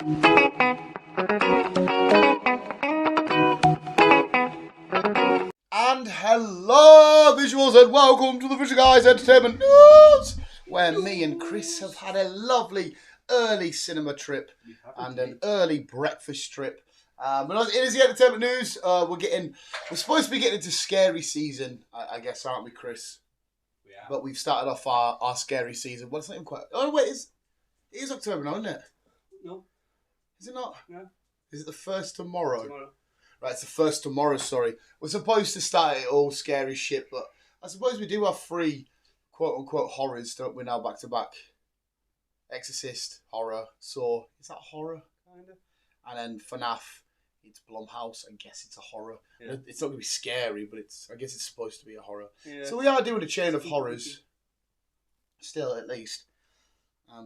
And hello, visuals, and welcome to the Visual Guyz Entertainment News, where me and Chris have had a lovely early cinema trip and an early breakfast trip. But it is the entertainment news. We're supposed to be getting into scary season, I guess, aren't we, Chris? Yeah. But we've started off our scary season. Well, it's not even quite. Oh wait, it is October now, isn't it? No. Is it not? No. Is it the first tomorrow? Tomorrow. Right, it's the first tomorrow, sorry. We're supposed to start it all scary shit, but I suppose we do have 3 quote-unquote horrors, don't we, now back-to-back? Exorcist, horror, Saw. Is that horror? Kind of. And then FNAF, it's Blumhouse. I guess it's a horror. Yeah. It's not going to be scary, but I guess it's supposed to be a horror. Yeah. So we are doing a chain of horrors. Still, at least.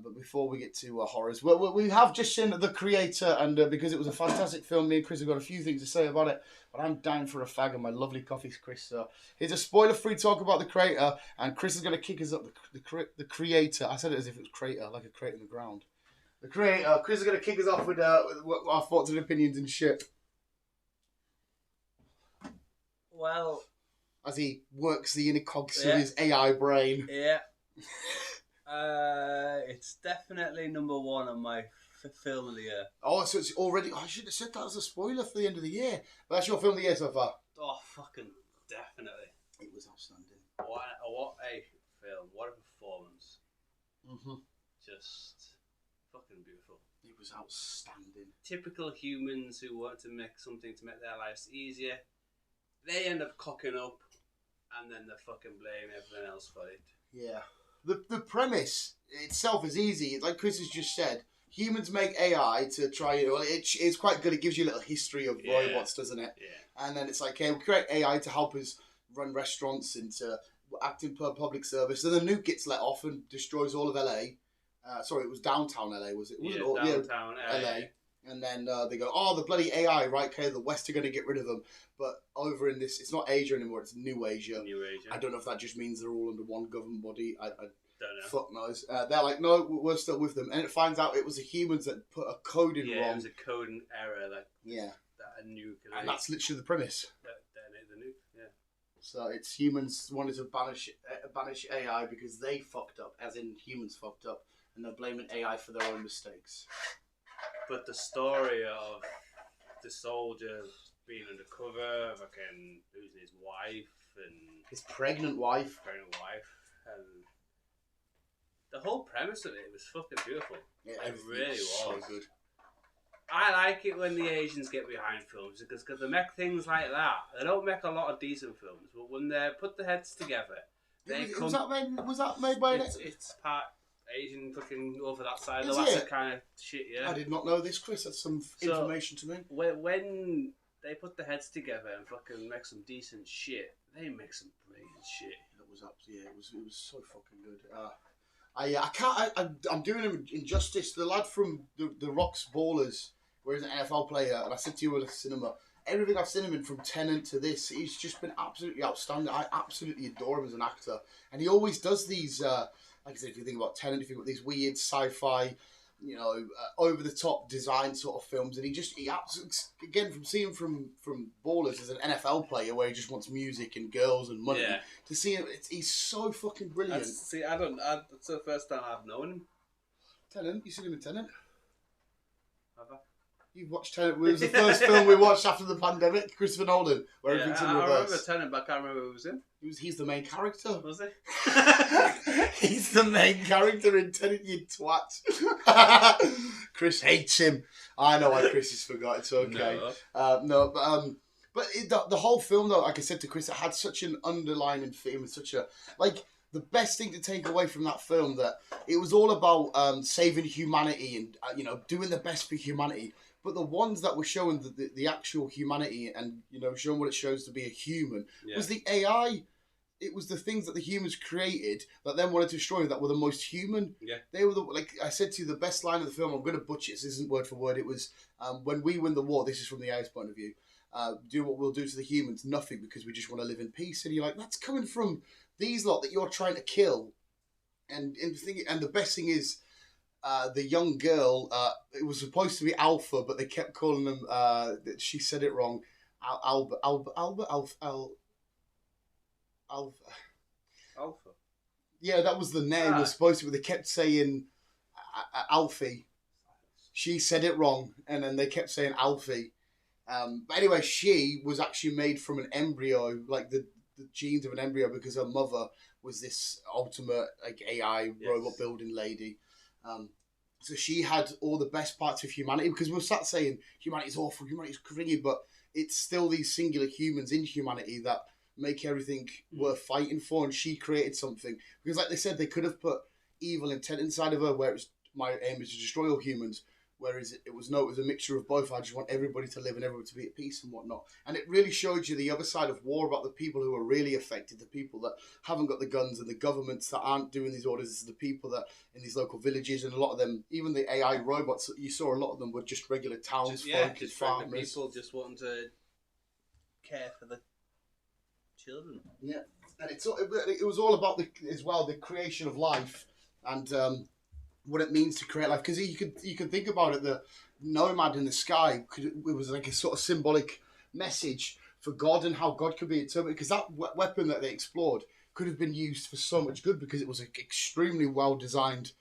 But before we get to horrors, we have just seen The Creator, and because it was a fantastic film, me and Chris have got a few things to say about it, but I'm down for a fag and my lovely coffee's Chris. So here's a spoiler-free talk about The Creator, and Chris is going to kick us up. The Creator, I said it as if it was crater, like a crate in the ground. The Creator, Chris is going to kick us off with our thoughts and opinions and shit. Well, as he works the inner cogs of his AI brain. Yeah. It's definitely number 1 on my film of the year. Oh, so it's already... I should have said that as a spoiler for the end of the year. But that's your film of the year so far. Oh, fucking definitely. It was outstanding. What a film. What a performance. Mm-hmm. Just fucking beautiful. It was outstanding. Typical humans who want to make something to make their lives easier. They end up cocking up and then they fucking blame everyone else for it. Yeah. The premise itself is easy. Like Chris has just said, humans make AI to try... Well, it's quite good. It gives you a little history of robots, doesn't it? Yeah. And then it's like, okay, we create AI to help us run restaurants and to act in public service. So the nuke gets let off and destroys all of LA. Sorry, it was downtown LA, was it? It wasn't all, downtown LA. And then they go, oh, the bloody AI, right? Okay, the West are going to get rid of them. But over in this, it's not Asia anymore, it's New Asia. New Asia. I don't know if that just means they're all under one government body. I don't know. Fuck knows. They're like, no, we're still with them. And it finds out it was the humans that put a code in wrong. Yeah, it was a coding error. That a nuke. And that's literally the premise. Detonate the nuke, yeah. So it's humans wanted to banish AI because they fucked up, as in humans fucked up. And they're blaming AI for their own mistakes. But the story of the soldier being undercover, fucking losing his wife and his pregnant wife, and the whole premise of it was fucking beautiful. Yeah, it really was. So good. I like it when the Asians get behind films because they make things like that. They don't make a lot of decent films, but when they put their heads together, was that made by it's part Asian fucking over that side. That's the kind of shit, yeah. I did not know this, Chris. That's some information to me. When they put their heads together and fucking make some decent shit, they make some brilliant shit. It was so fucking good. I'm doing him injustice. The lad from the Rocks Ballers, where he's an NFL player, and I said to you at the cinema, everything I've seen him in, from Tenet to this, he's just been absolutely outstanding. I absolutely adore him as an actor, and he always does these. Like I said, if you think about Tenet, if you think about these weird sci-fi, over the top design sort of films, and he absolutely, again, from seeing from Ballers as an NFL player where he just wants music and girls and money, to see him, he's so fucking brilliant. That's the first time I've known him. Tenet, you seen him in Tenet? Have I? You've watched Tenet. It was the first film we watched after the pandemic, Christopher Nolan, where everything's in reverse. I remember Tenet, but I can't remember who was in. He's the main character. Was he? He's the main character in Tenet, you twat. Chris hates him. I know why Chris has forgot. It's okay. But the whole film, though, like I said to Chris, it had such an underlying theme and such a... Like, the best thing to take away from that film, that it was all about saving humanity and, doing the best for humanity. But the ones that were showing the actual humanity and, showing what it shows to be a human was the AI. It was the things that the humans created that then wanted to destroy that were the most human. Yeah. They were like I said to you, the best line of the film, I'm going to butcher it, this isn't word for word, it was, when we win the war, this is from the AI's point of view, do what we'll do to the humans, nothing, because we just want to live in peace. And you're like, that's coming from these lot that you're trying to kill. And the best thing is, the young girl, it was supposed to be Alpha, but they kept calling them. She said it wrong. Alpha. Alpha. Yeah, that was the name. It was supposed to be. They kept saying Alfie. She said it wrong, and then they kept saying Alfie. But anyway, she was actually made from an embryo, like the genes of an embryo, because her mother was this ultimate like AI robot building lady. So she had all the best parts of humanity, because we're sat saying humanity's awful, humanity's cringy, but it's still these singular humans in humanity that make everything worth fighting for. And she created something, because like they said, they could have put evil intent inside of her, where it's my aim is to destroy all humans. Whereas it was a mixture of both. I just want everybody to live and everybody to be at peace and whatnot. And it really showed you the other side of war, about the people who are really affected, the people that haven't got the guns, and the governments that aren't doing these orders, the people that in these local villages, and a lot of them, even the AI robots, you saw a lot of them were just regular townsfolk, just farmers. People just wanting to care for the children. Yeah, and it was all about the creation of life, and what it means to create life, because you can think about it, the nomad in the sky, it was like a sort of symbolic message for God and how God could be interpreted, because that weapon that they explored could have been used for so much good, because it was an extremely well designed,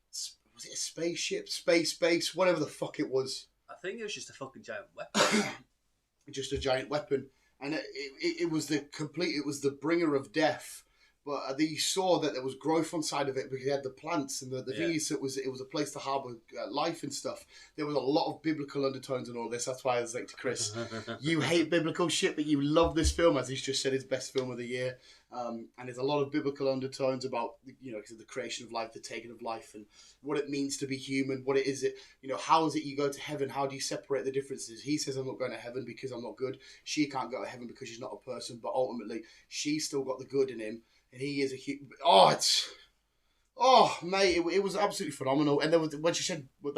was it a spaceship, space base, whatever the fuck it was. I think it was just a fucking giant weapon. Just a giant weapon, and it was the bringer of death. But you saw that there was growth on side of it, because they had the plants, and the thing is, it was a place to harbour life and stuff. There was a lot of biblical undertones in all this. That's why I was like to Chris, you hate biblical shit, but you love this film, as he's just said, his best film of the year. And there's a lot of biblical undertones about, the creation of life, the taking of life, and what it means to be human. What it is, how is it you go to heaven? How do you separate the differences? He says, I'm not going to heaven because I'm not good. She can't go to heaven because she's not a person, but ultimately she's still got the good in him. And he is mate, it was absolutely phenomenal. And there was, when she said when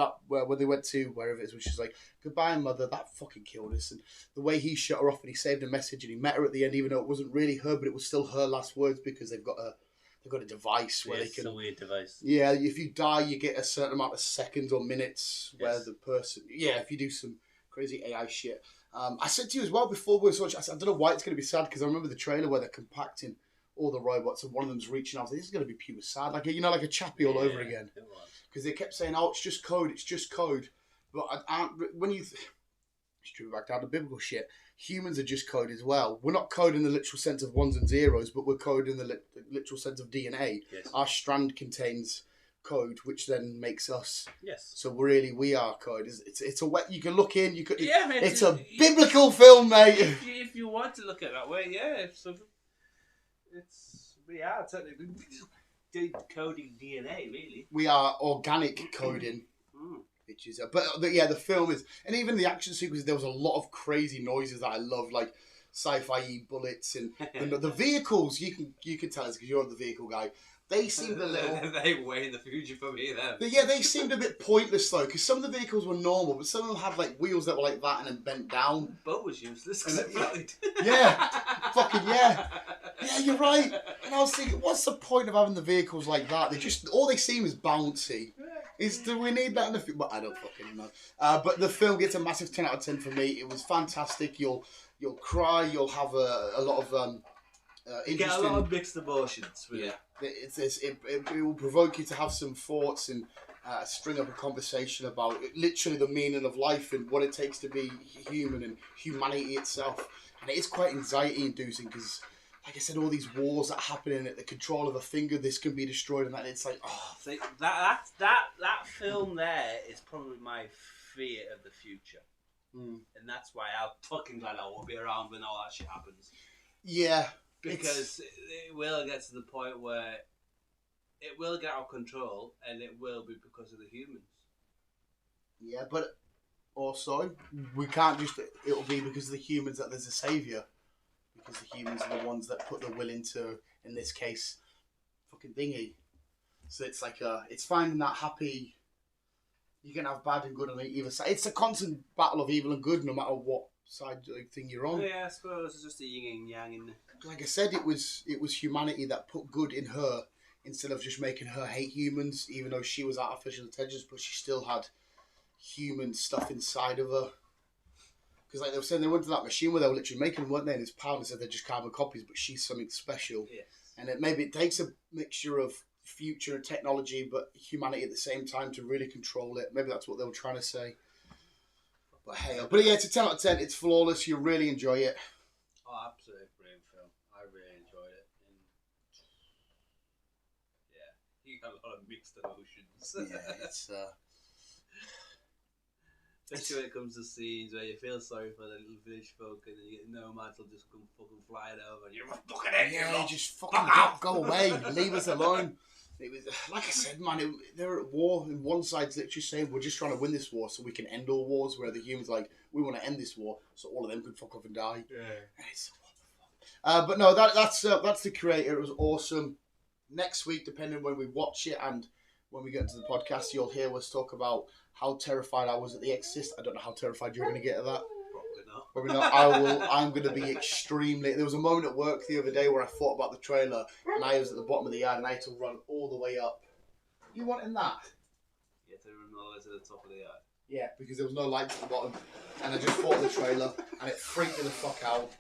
they went to wherever it is, when she's like, goodbye, mother, that fucking killed us. And the way he shut her off, and he saved a message, and he met her at the end, even though it wasn't really her, but it was still her last words, because they've got a device where they can. It's a weird device. Yeah, if you die, you get a certain amount of seconds or minutes where the person. Yeah, if you do some crazy AI shit. I said to you as well before we saw it, I said, I don't know why it's going to be sad, because I remember the trailer where they're compacting all the robots, and one of them's reaching out. This is going to be pure sad, like like a Chappie all over again. Because they kept saying, "Oh, it's just code, it's just code." But when you strip back down to biblical shit, humans are just code as well. We're not code in the literal sense of ones and zeros, but we're code in the literal sense of DNA. Yes. Our strand contains code, which then makes us. Yes. So really, we are code. It's a wet. You can look in. You could. Yeah, man, it's a biblical film, mate. If you want to look at it that way, yeah. So we are technically decoding DNA, really. We are organic coding, which is. But yeah, the film is, and even the action sequences. There was a lot of crazy noises that I loved, like sci-fi bullets and the vehicles. You can tell us because you're the vehicle guy. They seemed a little. They way in the future for me then. But yeah, they seemed a bit pointless though, because some of the vehicles were normal, but some of them had like wheels that were like that and then bent down. Boat was useless because it floated. Yeah, fucking yeah. Yeah, you're right. And I was thinking, what's the point of having the vehicles like that? All they seem is bouncy. Do we need that in the film? Well, I don't fucking know. But the film gets a massive 10 out of 10 for me. It was fantastic. You'll cry. You'll have a lot of you get a lot of mixed emotions with it. It will provoke you to have some thoughts and string up a conversation about literally the meaning of life and what it takes to be human and humanity itself. And it is quite anxiety inducing because, like I said, all these wars that are happening at the control of a finger, this can be destroyed, and that it's like, oh. See, that film there is probably my fear of the future. And that's why I'm fucking glad I won't be around when all that shit happens. Yeah. Because it will get to the point where it will get out of control, and it will be because of the humans. Yeah, but also, we can't just... It'll be because of the humans that there's a saviour. Because the humans are the ones that put the will into, in this case, fucking thingy. So it's like it's finding that happy... You can have bad and good on either side. It's a constant battle of evil and good, no matter what side thing you're on. Yeah, I suppose it's just a yin and yang in there. Like I said, it was humanity that put good in her instead of just making her hate humans, even though she was artificial intelligence, but she still had human stuff inside of her. Because like they were saying, they went to that machine where they were literally making them, weren't they? And his partner said they're just carbon copies, but she's something special. Yes. And maybe it takes a mixture of future and technology, but humanity at the same time to really control it. Maybe that's what they were trying to say. But hey, but yeah, it's a 10 out of 10. It's flawless. You'll really enjoy it. Oh, absolutely brilliant film. I really enjoyed it. And yeah, you got a lot of mixed emotions. Yeah, it's especially when it comes to scenes where you feel sorry for the little village folk and then you get nomads will just come fucking flying over and you're fucking it. Yeah, just fucking go away. Leave us alone. It was like I said, man. They're at war, and one side's literally saying we're just trying to win this war so we can end all wars. Where the humans like we want to end this war so all of them can fuck off and die. Yeah. And it's what the fuck. But no, that's the creator. It was awesome. Next week, depending on when we watch it and when we get into the podcast, you'll hear us talk about how terrified I was at The Exorcist. I don't know how terrified you're going to get at that. Probably not. I'm going to be extremely... There was a moment at work the other day where I thought about the trailer and I was at the bottom of the yard and I had to run all the way up. You wanting that? You had to run all the way to the top of the yard. Yeah, because there was no lights at the bottom. And I just thought of the trailer and it freaked me the fuck out.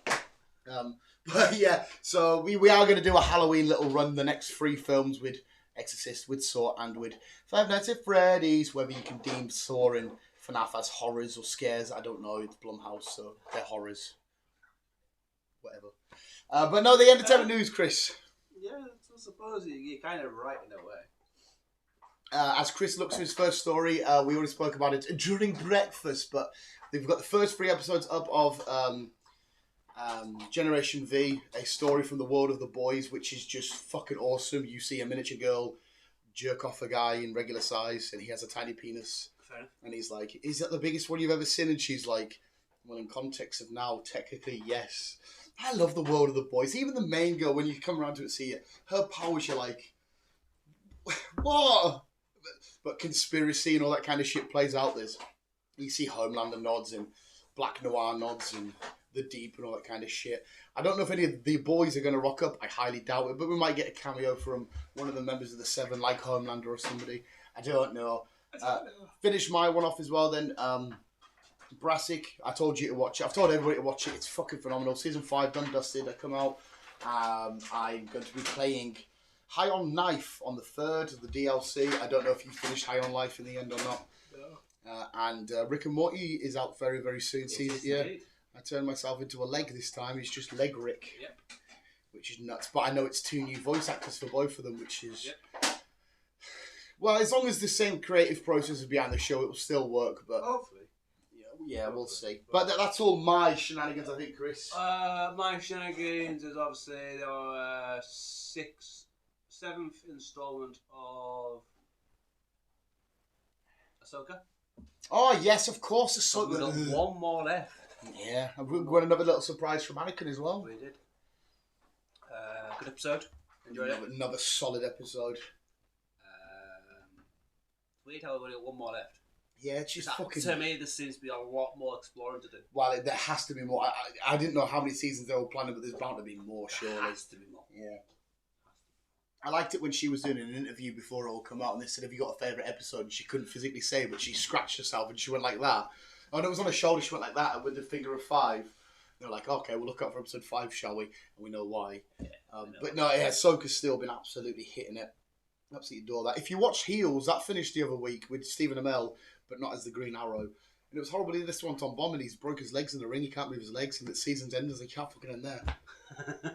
But yeah, so we are going to do a Halloween little run, the next 3 films with Exorcist, with Saw, and with Five Nights at Freddy's, whether you can deem Saw and FNAF as horrors or scares. I don't know, it's Blumhouse, so they're horrors. Whatever. But no, the entertainment news, Chris. Yeah, I suppose you're kind of right in a way. As Chris looks for his first story, we already spoke about it during breakfast, but they've got the first 3 episodes up of Generation V, a story from the world of the boys, which is just fucking awesome. You see a miniature girl jerk off a guy in regular size, and he has a tiny penis. Fair. And he's like, is that the biggest one you've ever seen? And she's like, well, in context of now, technically, yes. I love the world of the boys. Even the main girl, when you come around to it, see it, her powers, you're like, what? But conspiracy and all that kind of shit plays out. You see Homelander nods and Black Noir nods and The Deep and all that kind of shit. I don't know if any of the boys are going to rock up. I highly doubt it. But we might get a cameo from one of the members of the Seven, like Homelander or somebody. I don't know. Finish my one off as well then. Brassic, I told you to watch it. I've told everybody to watch it. It's fucking phenomenal. Season 5 done, dusted. I come out. I'm going to be playing High on Knife on the 3rd of the DLC. I don't know if you finished High on Life in the end or not. No. And Rick and Morty is out very, very soon. I turned myself into a leg this time. It's just Leg Rick. Yep. Which is nuts. But I know it's 2 new voice actors for both of them, which is... Yep. Well, as long as the same creative process is behind the show, it will still work. But hopefully. Yeah, we'll see. But that's all my shenanigans, I think, Chris. My shenanigans is obviously the 7th installment of Ahsoka. Oh, yes, of course, Ahsoka. We've got 1 more left. Yeah, and we've got another little surprise from Anakin as well. We did. Good episode. Enjoyed it. Another solid episode. Weird how we've only got 1 more left. Yeah, it's just fucking... To me, there seems to be a lot more exploring to do. Well, there has to be more. I didn't know how many seasons they were planning, but there's bound to be more, surely. There has to be more. Yeah. I liked it when she was doing an interview before it all come out, and they said, have you got a favourite episode? And she couldn't physically say, but she scratched herself, and she went like that. Oh, and it was on her shoulder, she went like that, with the finger of 5. They were like, okay, we'll look out for episode 5, shall we? And we know why. Yeah, but no, yeah, Ahsoka's still been absolutely hitting it. Absolutely adore that. If you watch Heels, that finished the other week with Stephen Amell, but not as the Green Arrow. And it was horrible. This one, Tom Bomb, and he's broke his legs in the ring. He can't move his legs, and the season's ended, and he can't fucking end there.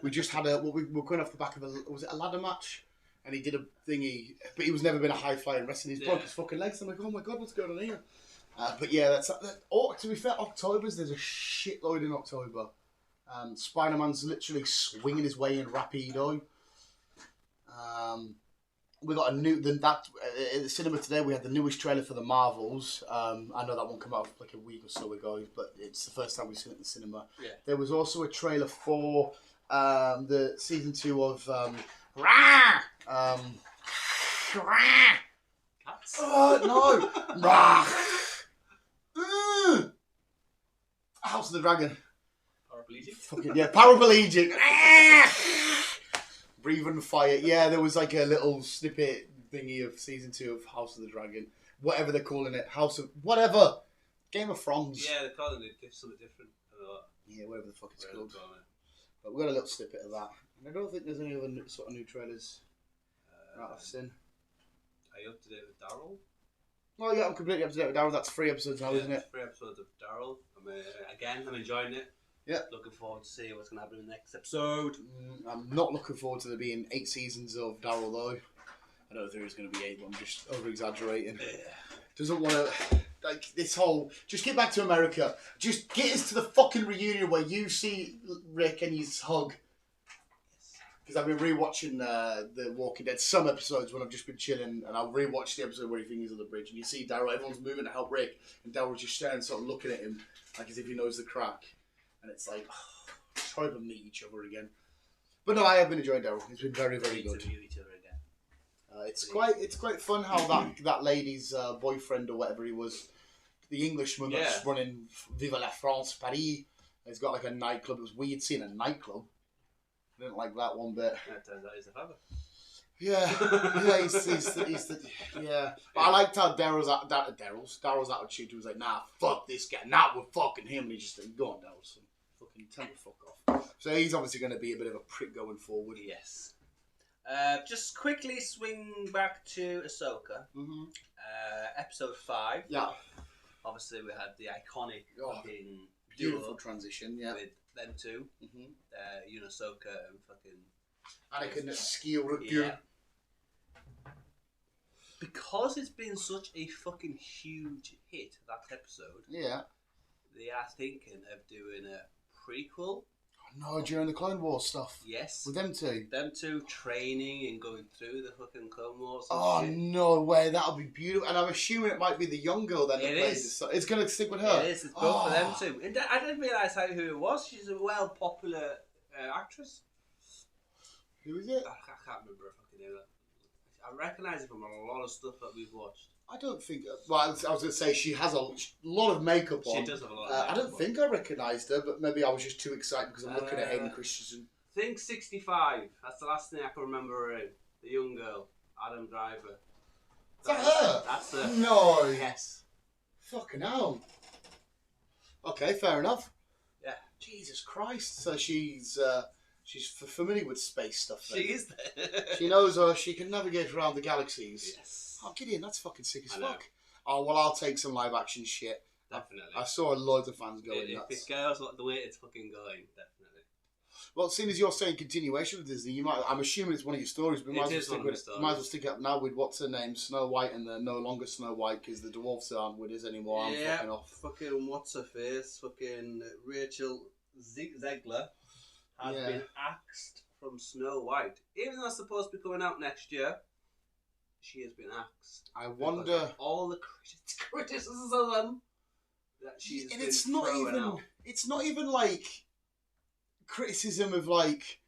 We just had we were going off the back of was it a ladder match? And he did a thingy, but he was never been a high flyer in wrestling. He's broke his fucking legs. I'm like, oh my god, what's going on here? But yeah, that's to be fair, there's a shitload in October. Spider-Man's literally swinging his way in Rapido. We got a new in the cinema today. We had the newest trailer for the Marvels. I know that one came out like a week or so ago, but it's the first time we've seen it in the cinema. Yeah. There was also a trailer for the season 2 of Cats. Oh no! House of the Dragon. Paraplegic. Fucking yeah, paraplegic. Breathing Fire. Yeah, there was like a little snippet thingy of season 2 of House of the Dragon. Whatever they're calling it. House of... Whatever. Game of Thrones. Yeah, they're calling it something different. Yeah, whatever the fuck it's called. But we got a little snippet of that. And I don't think there's any other sort of new trailers that I've seen. Are you up to date with Daryl? Oh yeah, I'm completely up to date with Daryl. That's 3 episodes now, isn't it? 3 episodes of Daryl. I'm enjoying it. Yeah. Looking forward to see what's going to happen in the next episode. I'm not looking forward to there being 8 seasons of Daryl though. I don't know if there is going to be 8, but I'm just over exaggerating. Yeah. Doesn't want to like this whole. Just get back to America. Just get us to the fucking reunion where you see Rick and his hug. Because I've been rewatching The Walking Dead, some episodes when I've just been chilling, and I'll rewatch the episode where he thinks he's on the bridge, and you see Daryl, everyone's moving to help Rick, and Daryl's just staring, sort of looking at him, like as if he knows the crack. And it's like, try to meet each other again. But no, I have been enjoying Daryl. It's been very, very good. To meet each other again. It's quite fun how that lady's boyfriend or whatever he was, the Englishman that's running Vive la France Paris, has got like a nightclub. It was weird seeing a nightclub. I didn't like that one bit. Yeah, it turns out he's a father. Yeah, yeah. But I liked how Daryl's attitude. He was like, nah, fuck this guy. Nah, we're fucking him. And he just like, go on, Daryl, son. Fucking tell me fuck off. So he's obviously going to be a bit of a prick going forward. Yes. Just quickly swing back to Ahsoka. Mm-hmm. Episode 5. Yeah. Obviously, we had the iconic fucking beautiful duo transition, yeah. with them two. Mm-hmm. Ahsoka and fucking Anakin Skywalker. Yeah. Because it's been such a fucking huge hit, that episode. Yeah. They are thinking of doing a prequel. No, during the Clone Wars stuff. Yes. With them two. Them two training and going through the fucking Clone Wars. And shit. No way, that'll be beautiful. And I'm assuming it might be the young girl then. It is. It's going to stick with her. It is. It's both of them two. And I didn't realise who it was. She's a well popular actress. Who is it? I can't remember if I can do that. I recognise it from a lot of stuff that we've watched. I don't think. Well, I was going to say she has a lot of makeup on. She does have a lot of makeup I don't think I recognised her, but maybe I was just too excited because I'm looking at Hayden Christensen. Think 65. That's the last thing I can remember her in. The young girl, Adam Driver. Is that her? That's her. No. Yes. Fucking hell. Okay, fair enough. Yeah. Jesus Christ. So she's familiar with space stuff then. She is there. She knows she can navigate around the galaxies. Yes. Oh, Gideon, that's fucking sick as fuck. Oh, well, I'll take some live action shit. Definitely. I saw loads of fans going nuts. If it goes the way it's fucking going, definitely. Well, seeing as you're saying continuation with Disney, I'm assuming it's one of your stories, but might as well stick it up now with what's her name, Snow White, and they're no longer Snow White because the dwarfs aren't with us anymore. I'm fucking off. Fucking what's her face? Fucking Rachel Zegler has been axed from Snow White, even though it's supposed to be coming out next year. She has been axed. I wonder all the criticism that she's been throwing out. It's not even like criticism of like,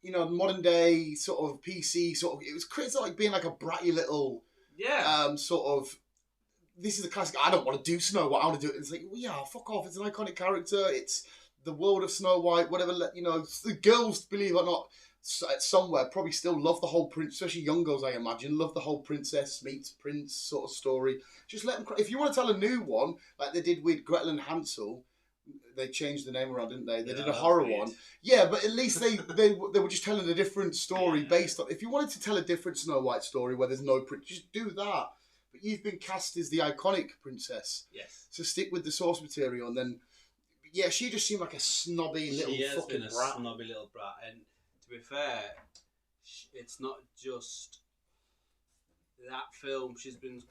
you know, modern day sort of PC sort of. It was criticism like being like a bratty little sort of. This is a classic. I don't want to do Snow White. I want to do it. It's like, well, yeah, fuck off. It's an iconic character. It's the world of Snow White. Whatever. You know, the girls, believe it or not, somewhere probably still love the whole prince, especially young girls, I imagine, love the whole princess meets prince sort of story. Just let them. If you want to tell a new one, like they did with Gretel and Hansel, they changed the name around, didn't they? They did a horror one. Yeah, but at least they were just telling a different story based on. If you wanted to tell a different Snow White story where there's no prince, just do that. But you've been cast as the iconic princess. Yes. So stick with the source material, and then she just seemed like a snobby little fucking brat. She has been a snobby little brat, and to be fair, it's not just that film she's been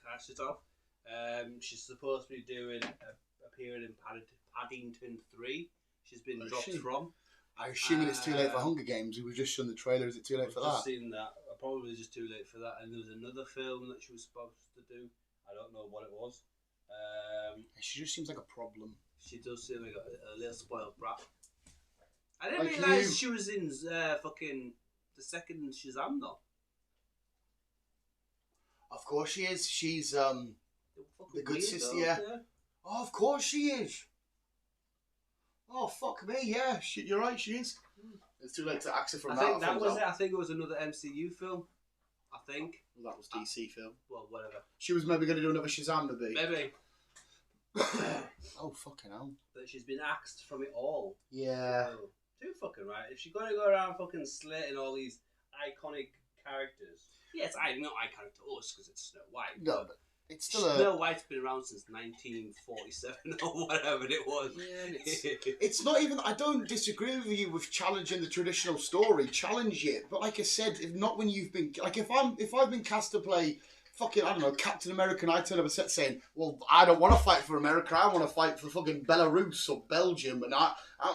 casted off. She's supposed to be doing appearing in Paddington 3. She's been dropped from. I'm assuming it's too late for Hunger Games. We've just shown the trailer. Is it too late for that? I've seen that. Probably just too late for that. And there was another film that she was supposed to do. I don't know what it was. She just seems like a problem. She does seem like a little spoiled brat. I didn't realise she was in fucking the second Shazam though. Of course she is. She's the good sister. Yeah. Oh, of course she is. Oh fuck me, yeah. You're right. She is. It's too late to axe it from I that. think that was it. I think it was another MCU film. I think. Well, that was DC film. Well, whatever. She was maybe going to do another Shazam movie. Maybe. Oh, fucking hell. But she's been axed from it all. Yeah. So, too fucking right. If she's going to go around fucking slating all these iconic characters. Yes, not iconic to us because it's Snow White. No, but it's still Snow White's been around since 1947 or whatever it was. Yeah, it's not even. I don't disagree with you with challenging the traditional story. Challenge it, but like I said, if not when you've been like if I've been cast to play fucking I don't know Captain America, and I turn up a set saying, "Well, I don't want to fight for America. I want to fight for fucking Belarus or Belgium," and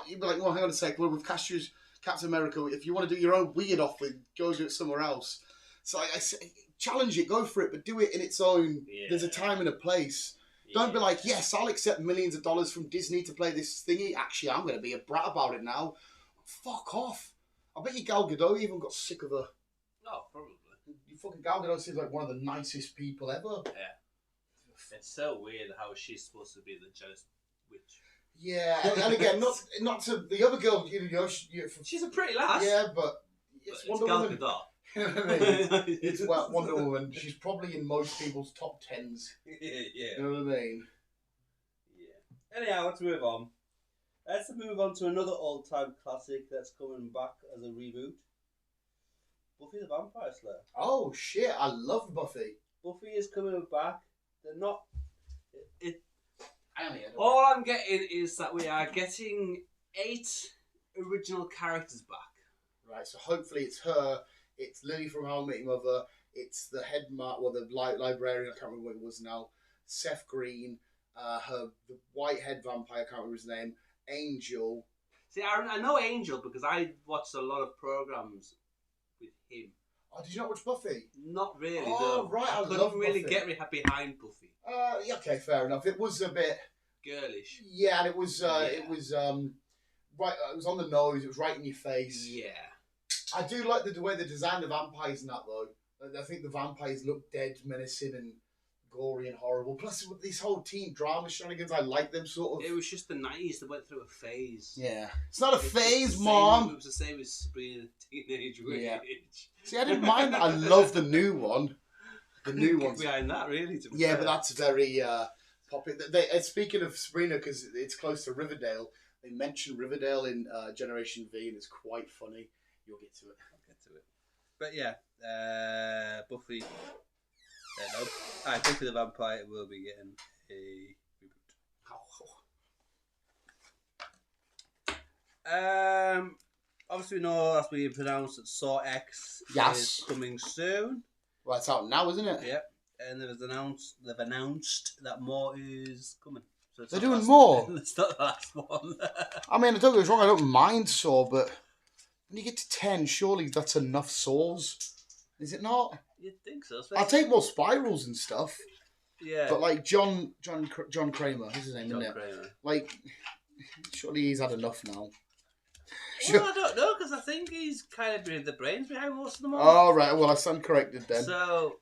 you'd be like, "Well, hang on a sec. Well, we've cast you as Captain America. If you want to do your own weird off with, go do it somewhere else." So I say, challenge it, go for it, but do it in its own. Yeah. There's a time and a place. Yeah. Don't be like, yes, I'll accept millions of dollars from Disney to play this thingy. Actually, I'm going to be a brat about it now. Fuck off. I bet you Gal Gadot even got sick of her. Oh, probably. You fucking Gal Gadot seems like one of the nicest people ever. Yeah. It's so weird how she's supposed to be the jealous witch. Yeah, and again, not to the other girl. She's a pretty lass. Yeah, but it's Wonder Gal Woman. Gadot. You know what I mean? It's Wonder Woman. She's probably in most people's top 10s. Yeah. You know what I mean? Yeah. Anyhow, let's move on. Let's move on to another old-time classic that's coming back as a reboot. Buffy the Vampire Slayer. Oh, shit. I love Buffy. Buffy is coming back. They're not... All I'm getting is that we are getting 8 original characters back. Right, so hopefully it's her... It's Lily from How I Met Your Mother. It's the the librarian. I can't remember what it was now. Seth Green. The white head vampire. I can't remember his name. Angel. See, I know Angel because I watched a lot of programs with him. Oh, did you not watch Buffy? Not really. Oh, no. right. I couldn't really get behind Buffy. Yeah, okay, fair enough. It was a bit girlish. Yeah, and it was right. It was on the nose. It was right in your face. Yeah. I do like the way they designed the vampires in that, though. I think the vampires look dead, menacing, and gory and horrible. Plus, with this whole teen drama shenanigans, I like them sort of. It was just the 90s. They went through a phase. Yeah. It's not a phase, Mom. It was the same as being a teenage witch. Yeah. See, I didn't mind that. I love the new one. The new one. Behind that, really. Yeah, but that's very popular. Speaking of Sabrina, because it's close to Riverdale, they mention Riverdale in Generation V, and it's quite funny. You'll get to it. I'll get to it. But yeah, Buffy. No, Buffy the Vampire will be getting a reboot. Obviously, we know, as we announced, that Saw X is coming soon. Well, it's out now, isn't it? Yep. And they've announced that more is coming. So they're doing more. It's not the last one. I mean, don't get me wrong. I don't mind Saw, but when you get to 10, surely that's enough Saws. Is it not? You'd think so. I'll take more Spirals and stuff. Yeah. But like John Kramer, what's his name, isn't it? Like, surely he's had enough now. Well, I don't know, because I think he's kind of been the brains behind most of them all. Oh, right. Well, I stand corrected then. So,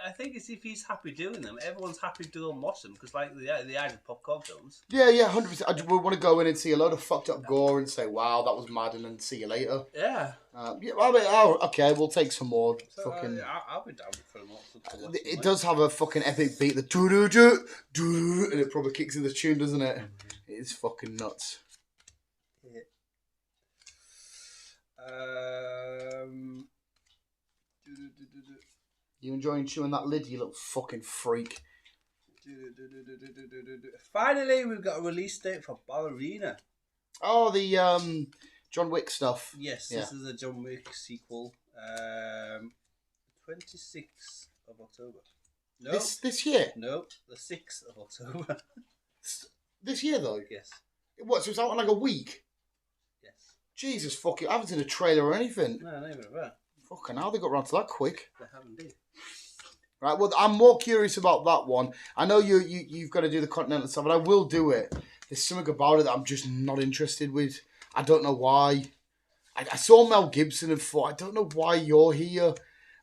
I think it's if he's happy doing them, everyone's happy to watch them, because like the idea of popcorn films. Yeah, 100%. I want to go in and see a load of fucked up gore and say, wow, that was mad, and then see you later. Yeah. Yeah, I mean, okay, we'll take some more. So, I'll be down for them. It does have a fucking epic beat, the doo-doo-doo, and it probably kicks in the tune, doesn't it? It is fucking nuts. You enjoying chewing that lid, you little fucking freak? Finally, we've got a release date for Ballerina. Oh, the John Wick stuff. Yes, this is a John Wick sequel. 26th of October. No, this year? No, the 6th of October. This year, though? Yes. What, so it's out in like a week? Yes. Jesus fucking, I haven't seen a trailer or anything. No, not even about. Fucking hell, they got around to that quick. They have indeed. Right, well, I'm more curious about that one. I know you've got to do the Continental stuff, and I will do it. There's something about it that I'm just not interested with. I don't know why. I saw Mel Gibson and thought, I don't know why you're here.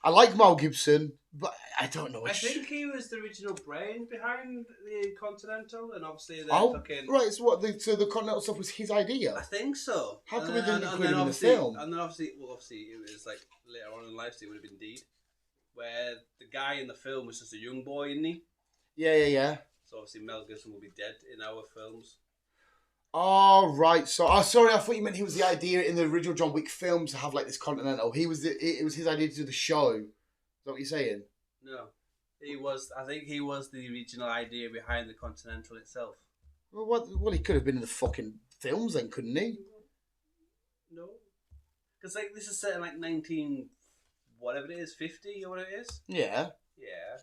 I like Mel Gibson, but I don't know. I think he was the original brain behind the Continental, and obviously the fucking... Right, so what? So the Continental stuff was his idea? I think so. How come we didn't include him in the film? And then obviously it was like later on in life, so it would have been Deed, where the guy in the film was just a young boy, isn't he? Yeah. So obviously Mel Gibson will be dead in our films. Oh, right. So, sorry, I thought you meant he was the idea in the original John Wick films to have like this Continental. It was his idea to do the show. Is that what you're saying? No. I think he was the original idea behind the Continental itself. Well, he could have been in the fucking films then, couldn't he? No. Because like this is set in like 19... whatever it is, 50 or what it is? Yeah. Yeah.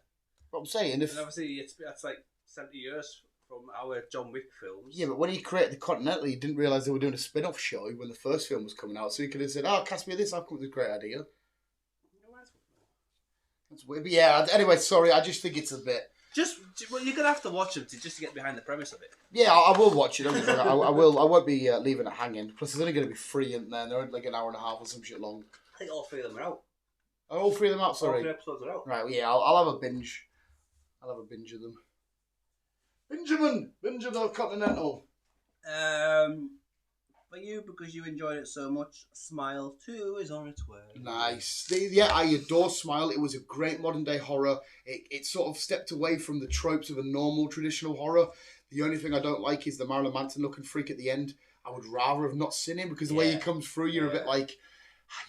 What I'm saying, and obviously that's like 70 years from our John Wick films. Yeah, but when he created the Continental, he didn't realise they were doing a spin-off show when the first film was coming out, so he could have said, cast me this, I've come up with a great idea. That's weird. But yeah, anyway, sorry, I just think it's a bit... Well, you're going to have to watch them to get behind the premise of it. Yeah, I will watch it. I will. I won't be leaving it hanging. Plus, it's only going to be free, and then they're like an hour and a half or some shit long. I think all three of them are out. Are all three of them out? Sorry. All 3 episodes are out. Right, well, yeah, I'll have a binge. I'll have a binge of them. Binge of the Continental. For you, because you enjoyed it so much, Smile 2 is on its way. Nice. Yeah, I adore Smile. It was a great modern day horror. It sort of stepped away from the tropes of a normal traditional horror. The only thing I don't like is the Marilyn Manson looking freak at the end. I would rather have not seen him because the way he comes through, you're a bit like...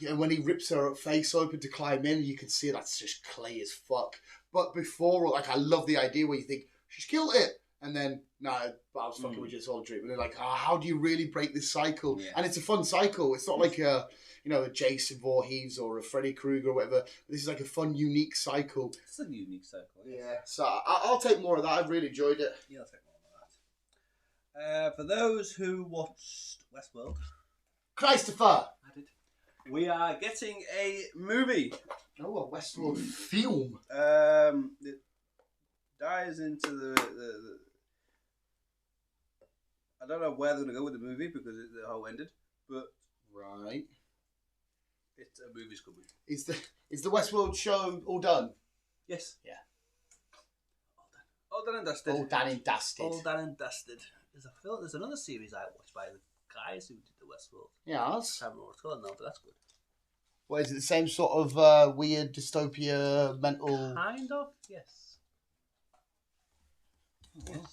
You know, when he rips her face open to climb in, you can see that's just clay as fuck. But before, like, I love the idea where you think, she's killed it. And then, no, I was fucking with you this whole dream. And they're like, how do you really break this cycle? Yeah. And it's a fun cycle. It's not like a Jason Voorhees or a Freddy Krueger or whatever. This is like a fun, unique cycle. It's a unique cycle. Yeah. So I'll take more of that. I've really enjoyed it. Yeah, I'll take more of that. For those who watched Westworld. Christopher! I did. We are getting a movie. Oh, a Westworld film. It dives into the I don't know where they're going to go with the movie because the whole ended, but right, it's a movie's coming. Is the Westworld show all done? Yes. Yeah. All done and dusted. All done and dusted. All done and dusted. There's another series I watched by the guys who did the Westworld. Yeah. I can't remember what it's called now, but that's good. What is it? The same sort of weird dystopia mental? Kind of. Yes. Oh.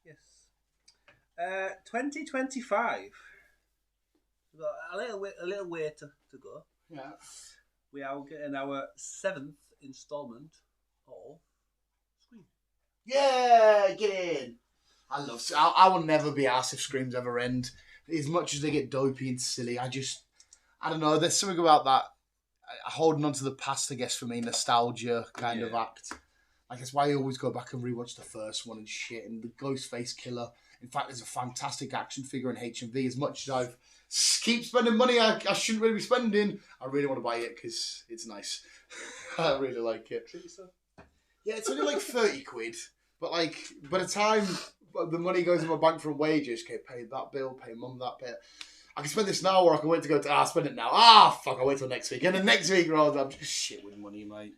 Yes. 2025. We've got a little way to go. Yeah. We are getting our 7th installment of Scream. Yeah, get in. I will never be asked if Screams ever end. As much as they get dopey and silly, I don't know. There's something about that holding on to the past, I guess, for me, nostalgia kind of act. Like, that's why I always go back and rewatch the first one and shit. And the Ghostface Killer. In fact, there's a fantastic action figure in HMV. As much as I've keep spending money I shouldn't really be spending, I really want to buy it because it's nice. I really like it. Yeah, it's only like 30 quid. But like, by the time the money goes in my bank from wages, okay, pay that bill, pay mum that bit. I can spend this now, or I can wait to go to, spend it now. Fuck, I'll wait till next week. And then next week, I'm just shit with money, mate.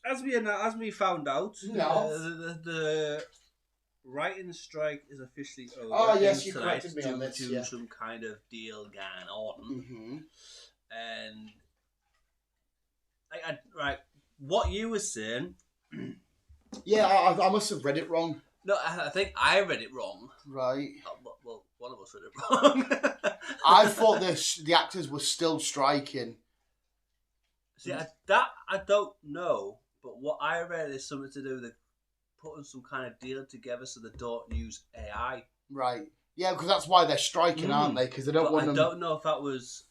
As we found out, the writing strike is officially over. Oh yes, you corrected me on this. Due to some kind of deal going on, and right, what you were saying. Yeah, I must have read it wrong. No, I think I read it wrong. Right. Well, one of us read it wrong. I thought the actors were still striking. See, that I don't know, but what I read is something to do with putting some kind of deal together so they don't use AI. Right. Yeah, because that's why they're striking, aren't they? Because they don't want them... I don't know if that was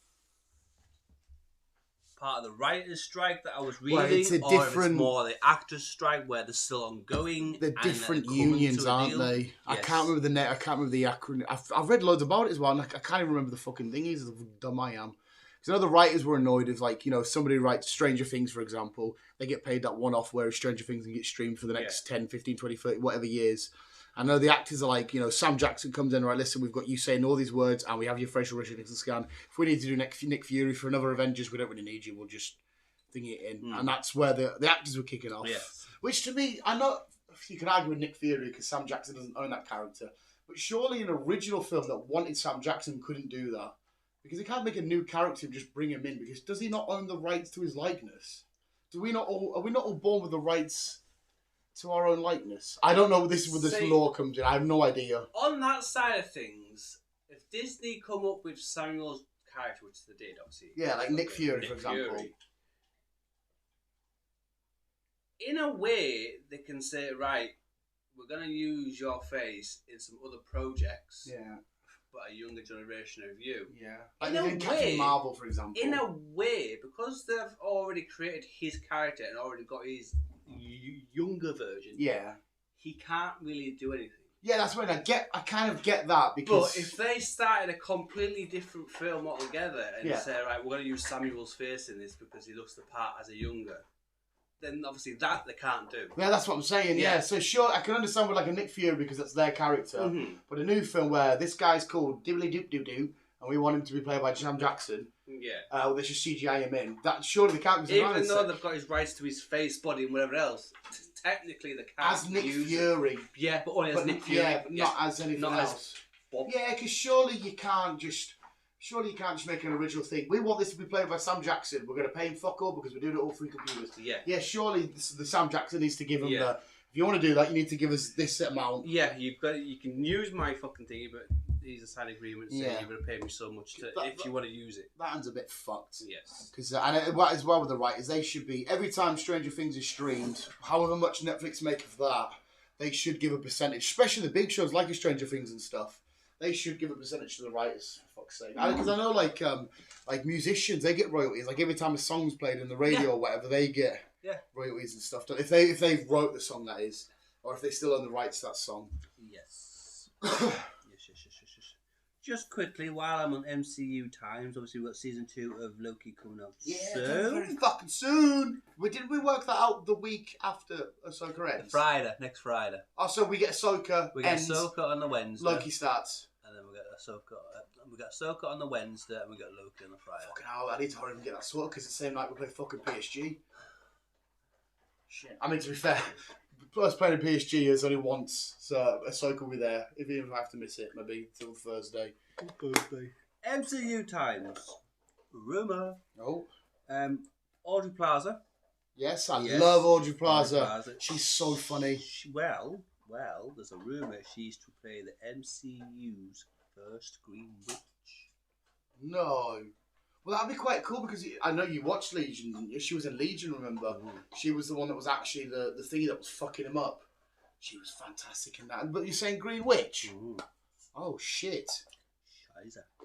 part of the writer's strike that I was reading, or if it's more the actor's strike where they're still ongoing. They're different unions, aren't they? Yes. I can't remember the acronym. I've read loads about it as well, and I can't even remember the fucking thing. Is how dumb I am. Because I know the writers were annoyed if, like, somebody writes Stranger Things, for example, they get paid that one-off, whereas Stranger Things can get streamed for the next 10, 15, 20, 30, whatever years. I know the actors are like, Sam Jackson comes in, right, listen, we've got you saying all these words and we have your facial recognition scan. If we need to do Nick Fury for another Avengers, we don't really need you. We'll just thing it in. And that's where the actors were kicking off. Yes. Which to me, I know you can argue with Nick Fury because Sam Jackson doesn't own that character. But surely an original film that wanted Sam Jackson couldn't do that. Because he can't make a new character and just bring him in. Because does he not own the rights to his likeness? Are we not all born with the rights to our own likeness? I don't know this law comes in. I have no idea. On that side of things, if Disney come up with Samuel's character, which they did, obviously. Yeah, like Nick Fury, for example. In a way, they can say, right, we're going to use your face in some other projects. Yeah. But a younger generation of you. Yeah. Like in Captain Marvel, for example. In a way, because they've already created his character and already got his younger version. Yeah. He can't really do anything. Yeah, that's when I kind of get that because. But if they started a completely different film altogether and say, right, we're going to use Samuel's face in this because he looks the part as a younger. Then obviously that they can't do. Yeah, that's what I'm saying. Yeah, so sure, I can understand with like a Nick Fury because that's their character. But a new film where this guy's called Dibbly Doop Doo Doo, and we want him to be played by Sam Jackson. Yeah. They just CGI him in. That surely the character's even though they've got his rights to his face, body, and whatever else, technically they can't as Nick Fury. Yeah, but only as Nick Fury. Yeah, not as anything else. Yeah, because surely you can't just make an original thing. We want this to be played by Sam Jackson. We're going to pay him fuck all because we're doing it all through computers. Yeah. Yeah, surely the Sam Jackson needs to give him the... If you want to do that, you need to give us this amount. Yeah, you can use my fucking thingy, but he's a signed agreement saying you're going to pay me so much if you want to use it. That one's a bit fucked. Yes. Because as well with the writers, they should be... Every time Stranger Things is streamed, however much Netflix make of that, they should give a percentage, especially the big shows like Stranger Things and stuff. They should give a percentage to the writers, for fuck's sake. Because I know, like musicians, they get royalties. Like every time a song's played in the radio or whatever, they get royalties and stuff. If they wrote the song, that is, or if they still own the rights to that song. Yes. Just quickly, while I'm on MCU times, obviously we've got season 2 of Loki coming up soon. Very fucking soon. Didn't we work that out the week after Ahsoka ends? Next Friday. Oh, so we get Ahsoka. We get Ahsoka on the Wednesday. Loki starts. And then we get Ahsoka. We got Ahsoka on the Wednesday, and we got Loki on the Friday. Fucking hell, I need to hurry and get that sorted because it's the same night we play fucking PSG. Shit. I mean, to be fair, us playing PSG is only once, so Ahsoka will be there. Even if I have to miss it, maybe till Thursday. MCU times. Rumour. Oh. Audrey Plaza. Yes, I love Audrey Plaza. Audrey Plaza. She's so funny. Well, there's a rumour she's to play the MCU's first Green Witch. No. Well, that'd be quite cool because I know you watched Legion, didn't you? She was in Legion, remember? She was the one that was actually the thingy that was fucking him up. She was fantastic in that. But you're saying Green Witch? Oh, shit.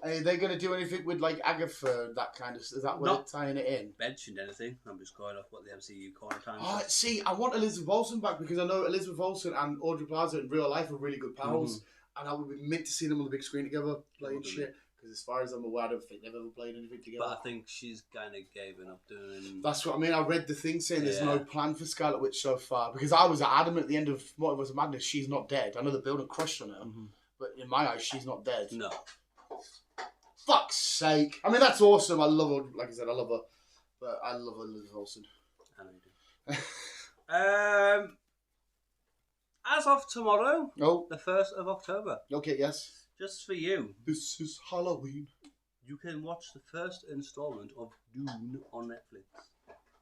Are they going to do anything with like Agatha, that kind of... Is that where they're tying it in? Mentioned anything. I'm just going off what the MCU corner time is. See, I want Elizabeth Olsen back because I know Elizabeth Olsen and Audrey Plaza in real life are really good pals. And I would be meant to see them on the big screen together playing shit. Because as far as I'm aware, I don't think they've ever played anything together. But I think she's kind of given up doing... That's what I mean. I read the thing saying there's no plan for Scarlet Witch so far. Because I was adamant at the end of Multiverse of Madness, she's not dead. I know the building crushed on her. But in my eyes, she's not dead. No. Fuck's sake. I mean, that's awesome. I love her. Like I said, I love her. But I love Elizabeth Olsen. I know you do. As of tomorrow, the 1st of October. Okay, yes. Just for you. This is Halloween. You can watch the first installment of Dune on Netflix.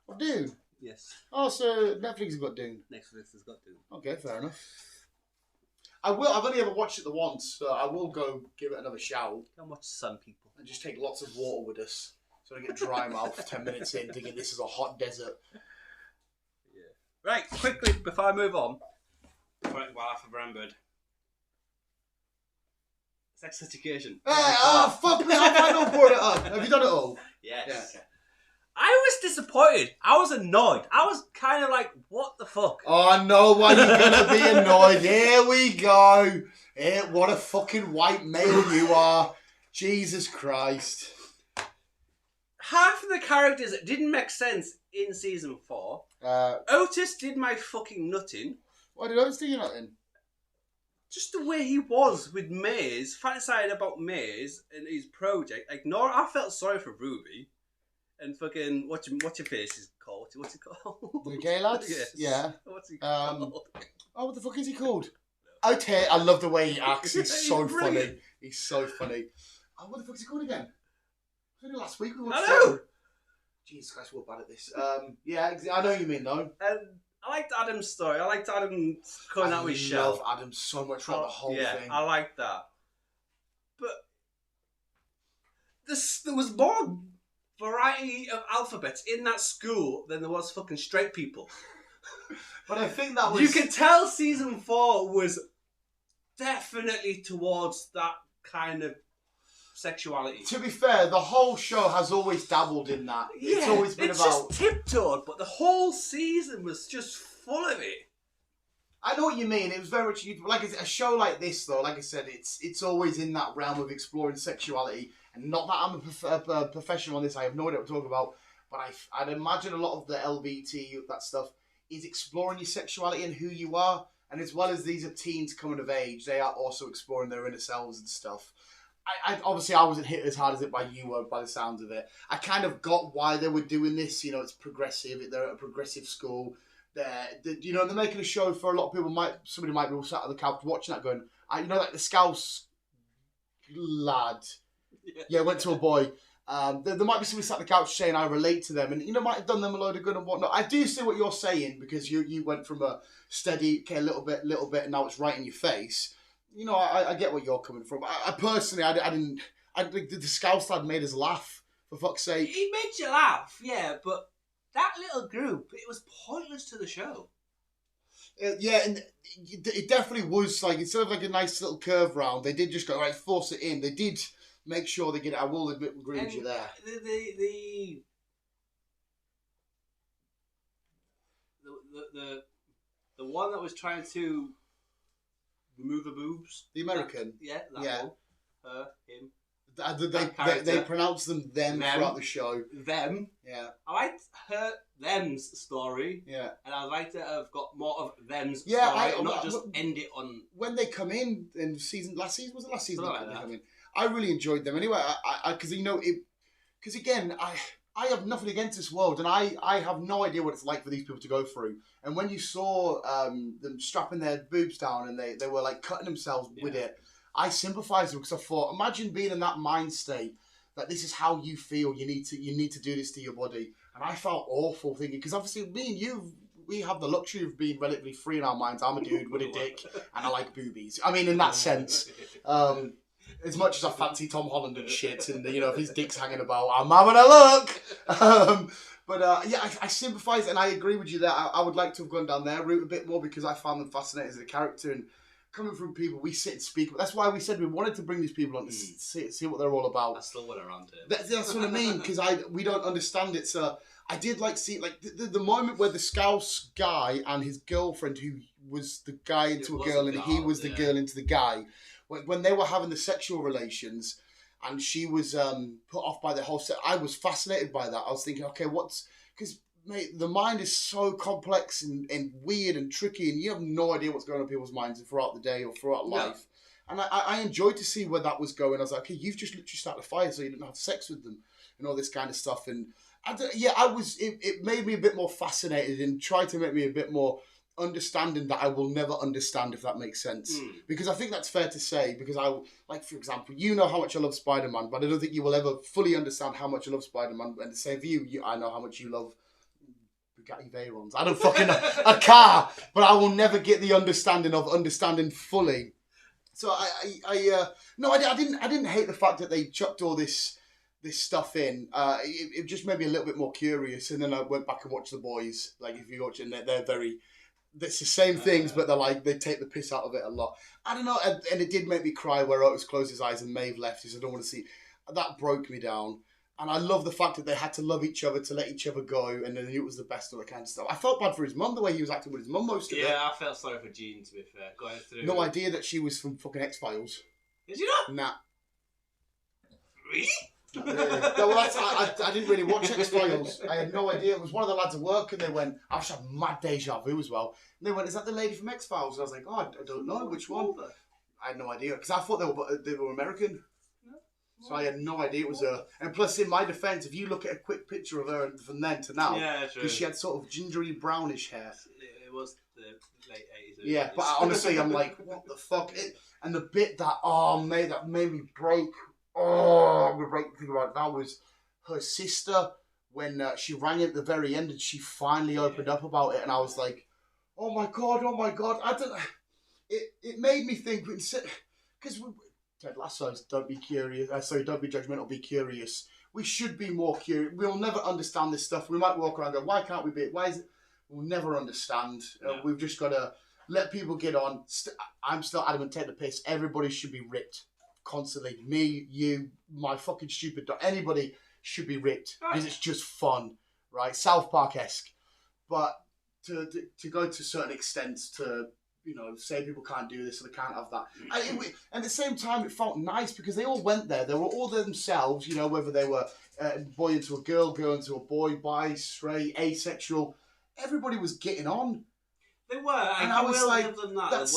Of Dune? Yes. Oh, so Netflix has got Dune. Netflix has got Dune. Okay, fair enough. I will. I've only ever watched it the once, so I will go give it another shout. Go and watch Sun People. And just take lots of water with us. So I get dry mouth 10 minutes in, thinking this is a hot desert. Yeah. Right, quickly, before I move on. While I've remembered. Sex education. Hey, fuck me, how have I not brought it up? Have you done it all? Yes. Yeah, okay. I was disappointed. I was annoyed. I was kind of like, what the fuck? Oh, I know why you're going to be annoyed. Here we go. What a fucking white male you are. Jesus Christ. Half of the characters didn't make sense in season 4. Otis did my fucking nutting. Why did Otis do your nutting? just the way he was with Maze, fantasizing about Maze and his project. Like, no, I felt sorry for Ruby. And fucking, what's your face is called? What's it called? The gay lads? Yes. Yeah. What's he called? Oh, what the fuck is he called? Okay, I love the way he acts. He's so brilliant. funny. He's so funny. Oh, what the fuck is he called again? Only last week we watched. I know. Jesus Christ, we're bad at this. Yeah, I know what you mean though. And I liked Adam's story. I liked Adam coming out with his shell. I love Adam so much throughout the whole thing. I like that. But there was more variety of alphabets in that school than there was fucking straight people. But I think that was... You can tell season 4 was definitely towards that kind of sexuality. To be fair, the whole show has always dabbled in that. Yeah, it's always been it's about... just tiptoed, but the whole season was just full of it. I know what you mean. It was very much... Like a show like this, though, like I said, it's always in that realm of exploring sexuality. And not that I'm a professional on this, I have no idea what to talk about. But I'd imagine a lot of the LBT, that stuff, is exploring your sexuality and who you are. And as well as these are teens coming of age, they are also exploring their inner selves and stuff. Obviously, I wasn't hit as hard as it by you were, by the sounds of it. I kind of got why they were doing this. You know, it's progressive. They're at a progressive school. They're making a show for a lot of people. Somebody might be sat on the couch watching that going, like the Scouse lad. Yeah, went to a boy. There might be somebody sat on the couch saying I relate to them, and might have done them a load of good and whatnot. I do see what you're saying because you went from a steady, okay, a little bit, and now it's right in your face. I get what you're coming from. I personally, I didn't. The Scouse lad made us laugh, for fuck's sake. He made you laugh, yeah, but that little group, it was pointless to the show. Yeah, and it definitely was like instead of like a nice little curve round, they did just go right, force it in. They did. Make sure they get it. I will admit, agree with you there. The one that was trying to remove the boobs. The American. That one. Him. They pronounce them throughout the show. Them. Yeah. I liked them's story. Yeah. And I'd like to have got more of them's story, not just end it on... When they come in last season? Was it last season? Like that. I really enjoyed them anyway. Because again, I have nothing against this world, and I have no idea what it's like for these people to go through. And when you saw them strapping their boobs down and they were like cutting themselves with it, I sympathised with them because I thought, imagine being in that mind state that this is how you feel. You need to do this to your body, and I felt awful thinking because obviously me and you. We have the luxury of being relatively free in our minds. I'm a dude with a dick, and I like boobies. I mean, in that sense. As much as I fancy Tom Holland and shit, and if his dick's hanging about, I'm having a look. I sympathise and I agree with you there. I would like to have gone down their route a bit more because I found them fascinating as a character and coming from people we sit and speak. That's why we said we wanted to bring these people on to see what they're all about. I still went around it. That's what I mean because we don't understand it. So I did like see like the moment where the Scouse guy and his girlfriend, who was the guy into a girl and he was the girl into the guy. When they were having the sexual relations and she was put off by the whole set, I was fascinated by that. I was thinking, okay, because, mate, the mind is so complex and weird and tricky and you have no idea what's going on in people's minds throughout the day or throughout life. And I enjoyed to see where that was going. I was like, okay, you've just literally started a fire so you didn't have sex with them and all this kind of stuff. And it made me a bit more fascinated and tried to make me a bit more understanding that I will never understand, if that makes sense. Because I think that's fair to say, because for example, you know how much I love Spider-Man, but I don't think you will ever fully understand how much I love Spider-Man. And the same for you, I know how much you love Bugatti Veyrons. I don't fucking know a car, but I will never get the understanding fully. So I didn't hate the fact that they chucked all this stuff in. It just made me a little bit more curious, and then I went back and watched The Boys. Like if you watch it, they're very... It's the same things, but they take the piss out of it a lot. I don't know, and it did make me cry where Otis closed his eyes and Maeve left. He said, I don't want to see... That broke me down. And I love the fact that they had to love each other to let each other go, and then it was the best of the kind of stuff. I felt bad for his mum, the way he was acting with his mum most of it. Yeah, I felt sorry for Jean, to be fair. Going through... No idea that she was from fucking X-Files. Did you not? Nah. Really? Not really. No, well, I didn't really watch X-Files. I had no idea. It was one of the lads at work, and they went, I just had mad deja vu as well. And they went, is that the lady from X-Files? And I was like, oh, I don't know. Which one? I had no idea. Because I thought they were American. So I had no idea it was her. And plus, in my defence, if you look at a quick picture of her from then to now, because she had sort of gingery brownish hair. It was the late 80s. Yeah, but honestly, I'm like, what the fuck? And the bit that, mate, that made me break. I'm going to break the thing about that was her sister when she rang at the very end and she finally opened up about it. And I was like, oh my God. I don't know. It made me think, because Ted Lasso's don't be curious. Don't be judgmental, be curious. We should be more curious. We'll never understand this stuff. We might walk around and go, why can't we be? Why is it? We'll never understand. We've just got to let people get on. I'm still adamant, take the piss. Everybody should be ripped constantly. Me, you, my fucking stupid dog. Anybody should be ripped because it's just fun, right? South Park-esque. But to go to certain extents to, say people can't do this or they can't have that. And at the same time, it felt nice because they all went there. They were all themselves, whether they were boy into a girl, girl into a boy, bi, straight, asexual. Everybody was getting on. They were. And I was like, that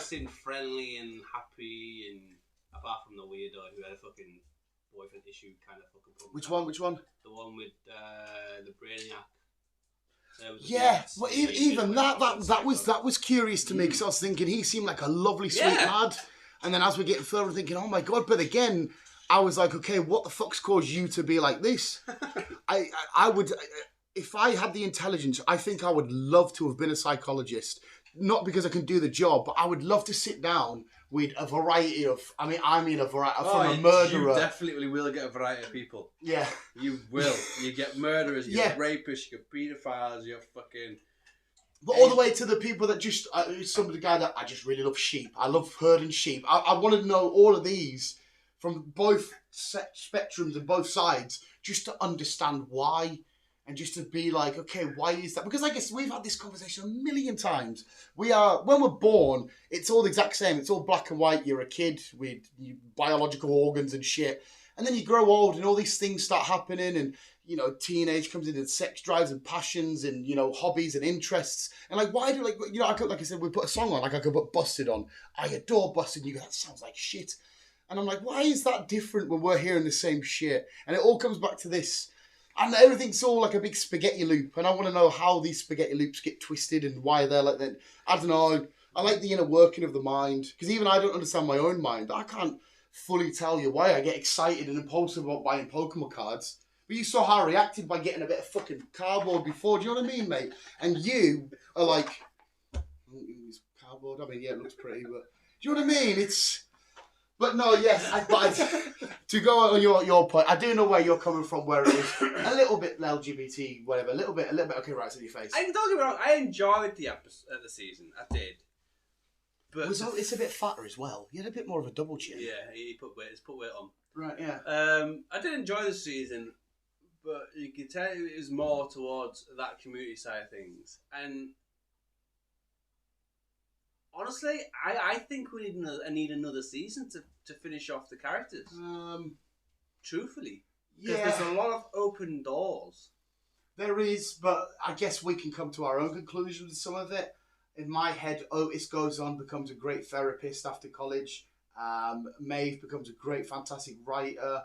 seemed friendly and happy, and apart from the weirdo who had a fucking boyfriend issue kind of fucking problem. Which one? The one with the Brainiac. Yeah, well, even that was curious to me because I was thinking he seemed like a lovely, sweet lad, and then as we're getting further, I'm thinking, oh my God! But again, I was like, okay, what the fuck's caused you to be like this? I would, if I had the intelligence, I think I would love to have been a psychologist, not because I can do the job, but I would love to sit down with a variety of, I mean a variety from a murderer. You definitely will get a variety of people. Yeah. You will. You get murderers, you get rapists, you get paedophiles, you get fucking... But all the way to the people that just, some of the guy that I just really love sheep. I love herding sheep. I want to know all of these from both spectrums and both sides just to understand why. And just to be like, okay, why is that? Because I guess we've had this conversation a million times. When we're born, it's all the exact same. It's all black and white. You're a kid with biological organs and shit. And then you grow old and all these things start happening and, teenage comes in and sex drives and passions and, hobbies and interests. And like, why do, like I said, we put a song on, like I could put Busted on. I adore Busted. And you go, that sounds like shit. And I'm like, why is that different when we're hearing the same shit? And it all comes back to this. And everything's all like a big spaghetti loop. And I want to know how these spaghetti loops get twisted and why they're like that. I don't know. I like the inner working of the mind. Because even I don't understand my own mind. I can't fully tell you why I get excited and impulsive about buying Pokemon cards. But you saw how I reacted by getting a bit of fucking cardboard before. Do you know what I mean, mate? And you are like, cardboard? I mean, yeah, it looks pretty. But do you know what I mean? But no, yes, to go on your point, I do know where you're coming from, where it was a little bit LGBT, whatever, a little bit, okay, right, it's in your face. Don't get me wrong, I enjoyed the season, I did. But it's a bit fatter as well. You had a bit more of a double chin. Yeah, he put weight on. Right, yeah. I did enjoy the season, but you can tell it was more towards that community side of things. And honestly, I think we need another season to finish off the characters. Truthfully. Because there's a lot of open doors. There is, but I guess we can come to our own conclusions with some of it. In my head, Otis goes on, becomes a great therapist after college. Maeve becomes a great, fantastic writer.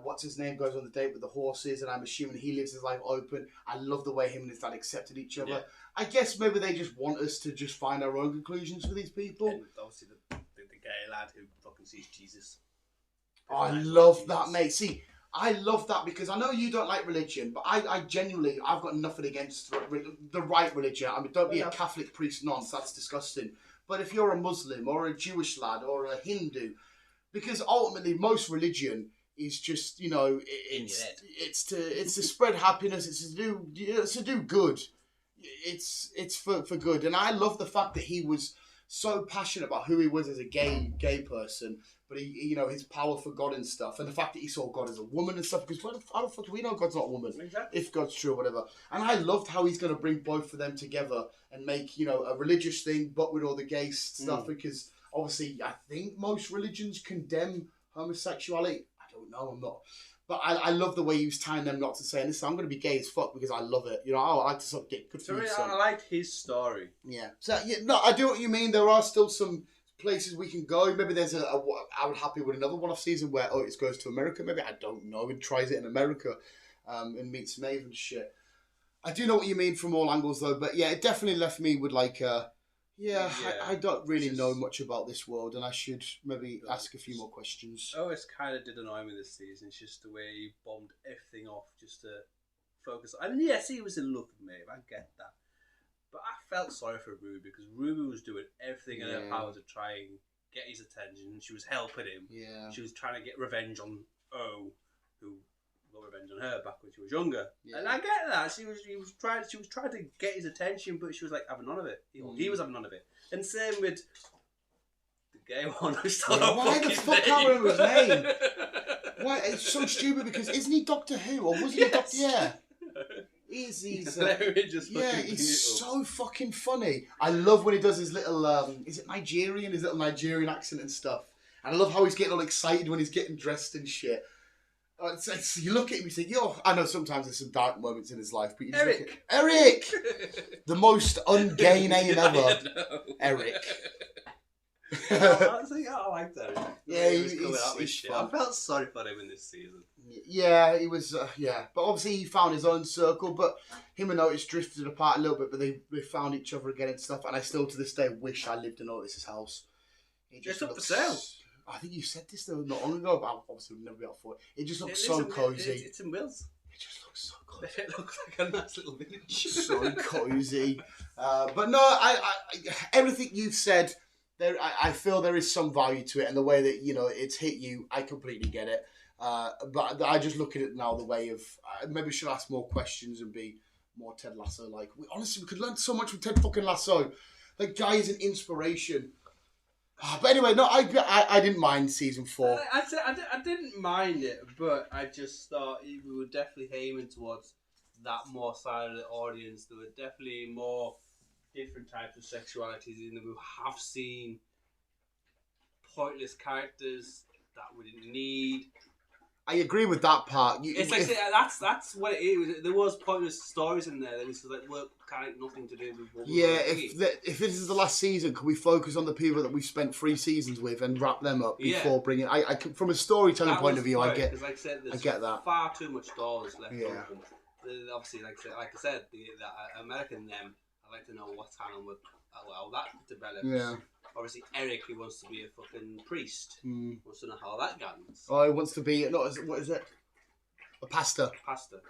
What's his name goes on the date with the horses, and I'm assuming he lives his life open. I love the way him and his dad accepted each other. Yeah. I guess maybe they just want us to just find our own conclusions for these people. And obviously the gay lad who fucking sees Jesus. Oh, I love that, mate. See, I love that because I know you don't like religion, but I genuinely, I've got nothing against the right religion. I mean, don't be a Catholic priest nonce, that's disgusting. But if you're a Muslim or a Jewish lad or a Hindu, because ultimately most religion is just, it's to spread happiness, it's to do good. It's for good. And I love the fact that he was so passionate about who he was as a gay person, but he his power for God and stuff, and the fact that he saw God as a woman and stuff, because how the fuck do we know God's not a woman? Exactly. If God's true or whatever. And I loved how he's going to bring both of them together and make, a religious thing, but with all the gay stuff, because obviously I think most religions condemn homosexuality. I don't know. I'm not. But I love the way he was tying them knots and saying, listen, I'm going to be gay as fuck because I love it. You know, I like to suck dick. Good for you, son. I liked his story. Yeah. So, yeah, no, I do what you mean. There are still some places we can go. Maybe there's I would happy with another one-off season where Otis goes to America. Maybe, I don't know, and tries it in America and meets Maeve and shit. I do know what you mean from all angles, though. But, yeah, it definitely left me with, like, I don't really know much about this world, and I should maybe ask a few more questions. Otis kind of did annoy me this season. It's just the way he bombed everything off just to focus. I mean, yes, he was in love with Maeve. I get that. But I felt sorry for Ruby because Ruby was doing everything in her power to try and get his attention. She was helping him. Yeah. She was trying to get revenge on O, who got revenge on her back when she was younger. Yeah. And I get that. She was trying to get his attention, but she was like having none of it. He was having none of it. And same with the gay one. Why the fuck can't I remember his name? Why? It's so stupid because isn't he Doctor Who or wasn't he Doctor? Yeah. He's so fucking funny. I love when he does his little is it Nigerian? His little Nigerian accent and stuff. And I love how he's getting all excited when he's getting dressed and shit. You look at him, you think, I know sometimes there's some dark moments in his life, but you just look at Eric, the most ungay name ever. Eric. I like that. Yeah, he's shit. I felt sorry for him in this season. Yeah, he was. But obviously he found his own circle. But him and Otis drifted apart a little bit. But they found each other again and stuff. And I still to this day wish I lived in Otis's house. It's up for sale. I think you said this though not long ago, but obviously we'll never be up for it. It just looks so cozy. It's in Wales. It just looks so cozy. It looks like a nice little village. So cozy. But no, I everything you've said. I feel there is some value to it, and the way that it's hit you, I completely get it. But I just look at it now the way of maybe we should ask more questions and be more Ted Lasso like. We could learn so much from Ted fucking Lasso. That guy is an inspiration. But anyway, no, I didn't mind season 4. I didn't mind it, but I just thought we were definitely aiming towards that more side of the audience. There were definitely more different types of sexualities in them. We have seen pointless characters that we didn't need. I agree with that part. It's like that's what it is. There was pointless stories in there that was like kind of nothing to do with what if this is the last season, can we focus on the people that we've spent 3 seasons with and wrap them up before bringing? I from a storytelling point of view, I get. Like I said, there's I get that. Far too much doors left open. Obviously, like I said, the American them. I'd like to know what's happening with how that develops. Yeah. Obviously, Eric, who wants to be a fucking priest, wants to know how that goes. Oh, he wants to be what is it? A pastor. Pastor.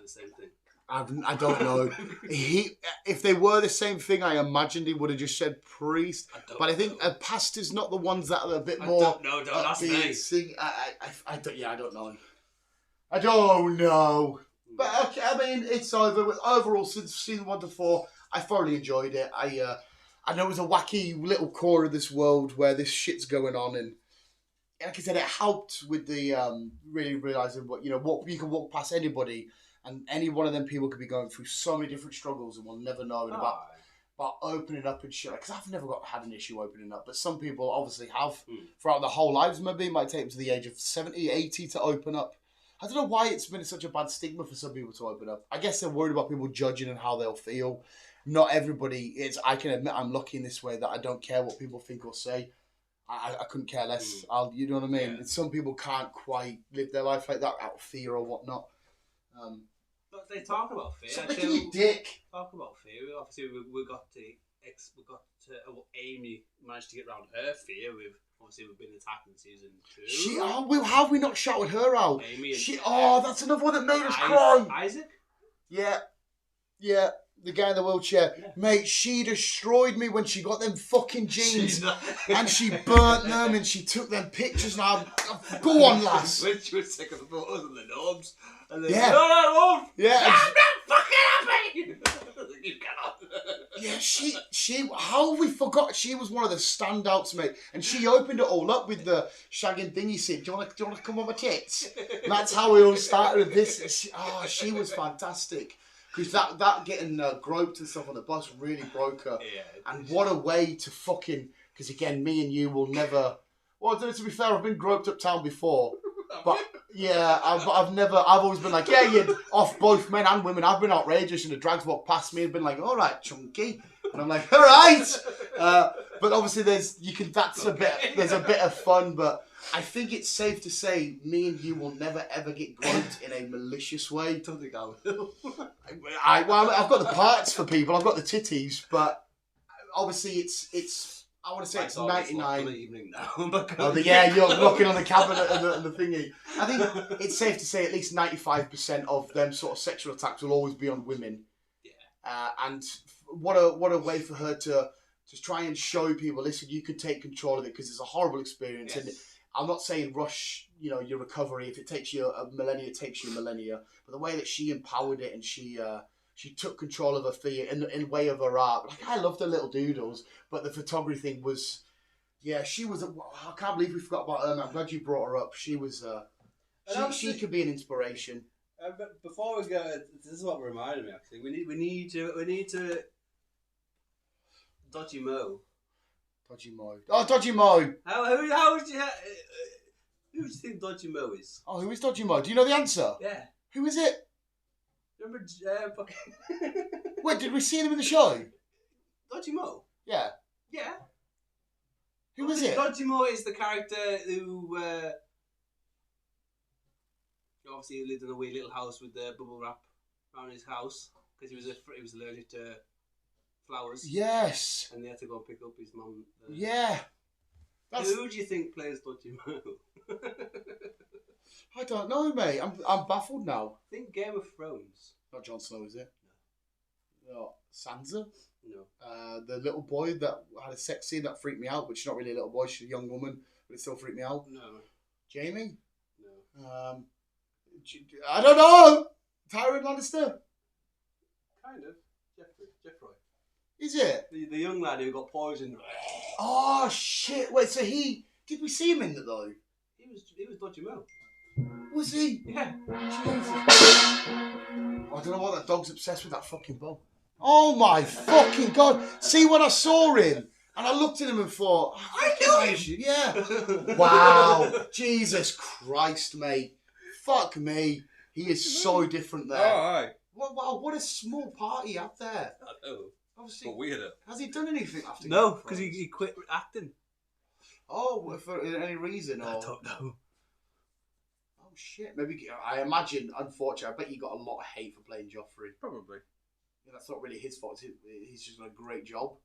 The same thing. I don't know. If they were the same thing, I imagined he would have just said priest. But I think a pastor's not the ones that are a bit more. No, that's nice. I don't know. I don't know. But okay, I mean, it's over. Overall, since season 1 to 4, I thoroughly enjoyed it. I know it was a wacky little corner of this world where this shit's going on, and like I said, it helped with the really realizing what you can walk past anybody, and any one of them people could be going through so many different struggles, and we'll never know about opening up and shit. Because I've never had an issue opening up, but some people obviously have throughout their whole lives. Maybe it might take them to the age of 70, 80 to open up. I don't know why it's been such a bad stigma for some people to open up. I guess they're worried about people judging and how they'll feel. Not everybody is. I can admit I'm lucky in this way that I don't care what people think or say. I couldn't care less. You know what I mean? Yeah. Some people can't quite live their life like that out of fear or whatnot. But they talk about fear. Stop making you dick. Talk about fear. Obviously, we got to Amy managed to get around her fear with. Obviously, we've been attacked in season 2. How have we not shouted her out? Amy that's another one that made us cry. Isaac? Yeah. The guy in the wheelchair. Yeah. Mate, she destroyed me when she got them fucking jeans. And she burnt them and she took them pictures. And go on, lass. When she was taking the photos and the knobs. And then, yeah. Love. Yeah. I'm not fucking happy. You cannot. Yeah, she. How we forgot she was one of the standouts, mate. And she opened it all up with the shagging thing. He said, "Do you want to come on my tits?" And that's how we all started with this. She was fantastic. Because that getting groped and stuff on the bus really broke her. Yeah, and what a way to fucking... Because again, me and you will never... Well, to be fair, I've been groped uptown before. But yeah, I've always been like, yeah, you're off both men and women. I've been outrageous and the drags walk past me and been like, all right, chunky. And I'm like, all right. But obviously there's a bit of fun, but I think it's safe to say me and you will never ever get grunt in a malicious way. I don't think I will. I've got the parts for people, I've got the titties, but obviously it's I want to say it's 99. Evening now. Yeah, you're knocking on the cabinet and the thingy. I think it's safe to say at least 95% of them sort of sexual attacks will always be on women. Yeah. And what a way for her to try and show people, listen, you can take control of it because it's a horrible experience. Yes. And I'm not saying rush, your recovery. If it takes you a millennia, it takes you a millennia. But the way that she empowered it and she took control of her fear in way of her art. Like, I love the little doodles, but the photography thing was, she was. I can't believe we forgot about her. I'm glad you brought her up. She was. She could be an inspiration. But before we go, this is what reminded me. Actually, we need to. Dodgy Mo. Oh, Dodgy Mo. How would you? Who do you think Dodgy Mo is? Oh, who is Dodgy Mo? Do you know the answer? Yeah. Who is it? Remember, Wait, did we see him in the show? Dodgy Mo? Yeah. Yeah. Who is it? Dodgy Mo is the character who obviously lived in a wee little house with the bubble wrap around his house because he was allergic to flowers. Yes. And they had to go and pick up his mum. Yeah. Who do you think plays Dodgy Mo? I don't know, mate. I'm baffled now. I think Game of Thrones. Not Jon Snow, is it? No. Sansa? No. The little boy that had a sex scene that freaked me out, but she's not really a little boy, she's a young woman, but it still freaked me out. No. Jamie? No. I don't know! Tyrion Lannister? Kind of. Jeffrey. Is it? The young lad who got poisoned. Oh, shit. Wait, so did we see him in it, though? He was Dodgy Mo. Was he? Yeah. Jesus. I don't know why that dog's obsessed with that fucking bug. Oh my fucking God. See, when I saw him, and I looked at him and thought, I know him. Yeah. Wow. Jesus Christ, mate. Fuck me. He is so different there. Oh, aye. Wow, what a small part he had there. I know. Obviously. But weirder. Has he done anything after? No, because he quit acting. Oh, for any reason? Or? I don't know. Oh shit! Maybe I imagine. Unfortunately, I bet you got a lot of hate for playing Joffrey. Probably. Yeah, that's not really his fault. He's just done a great job.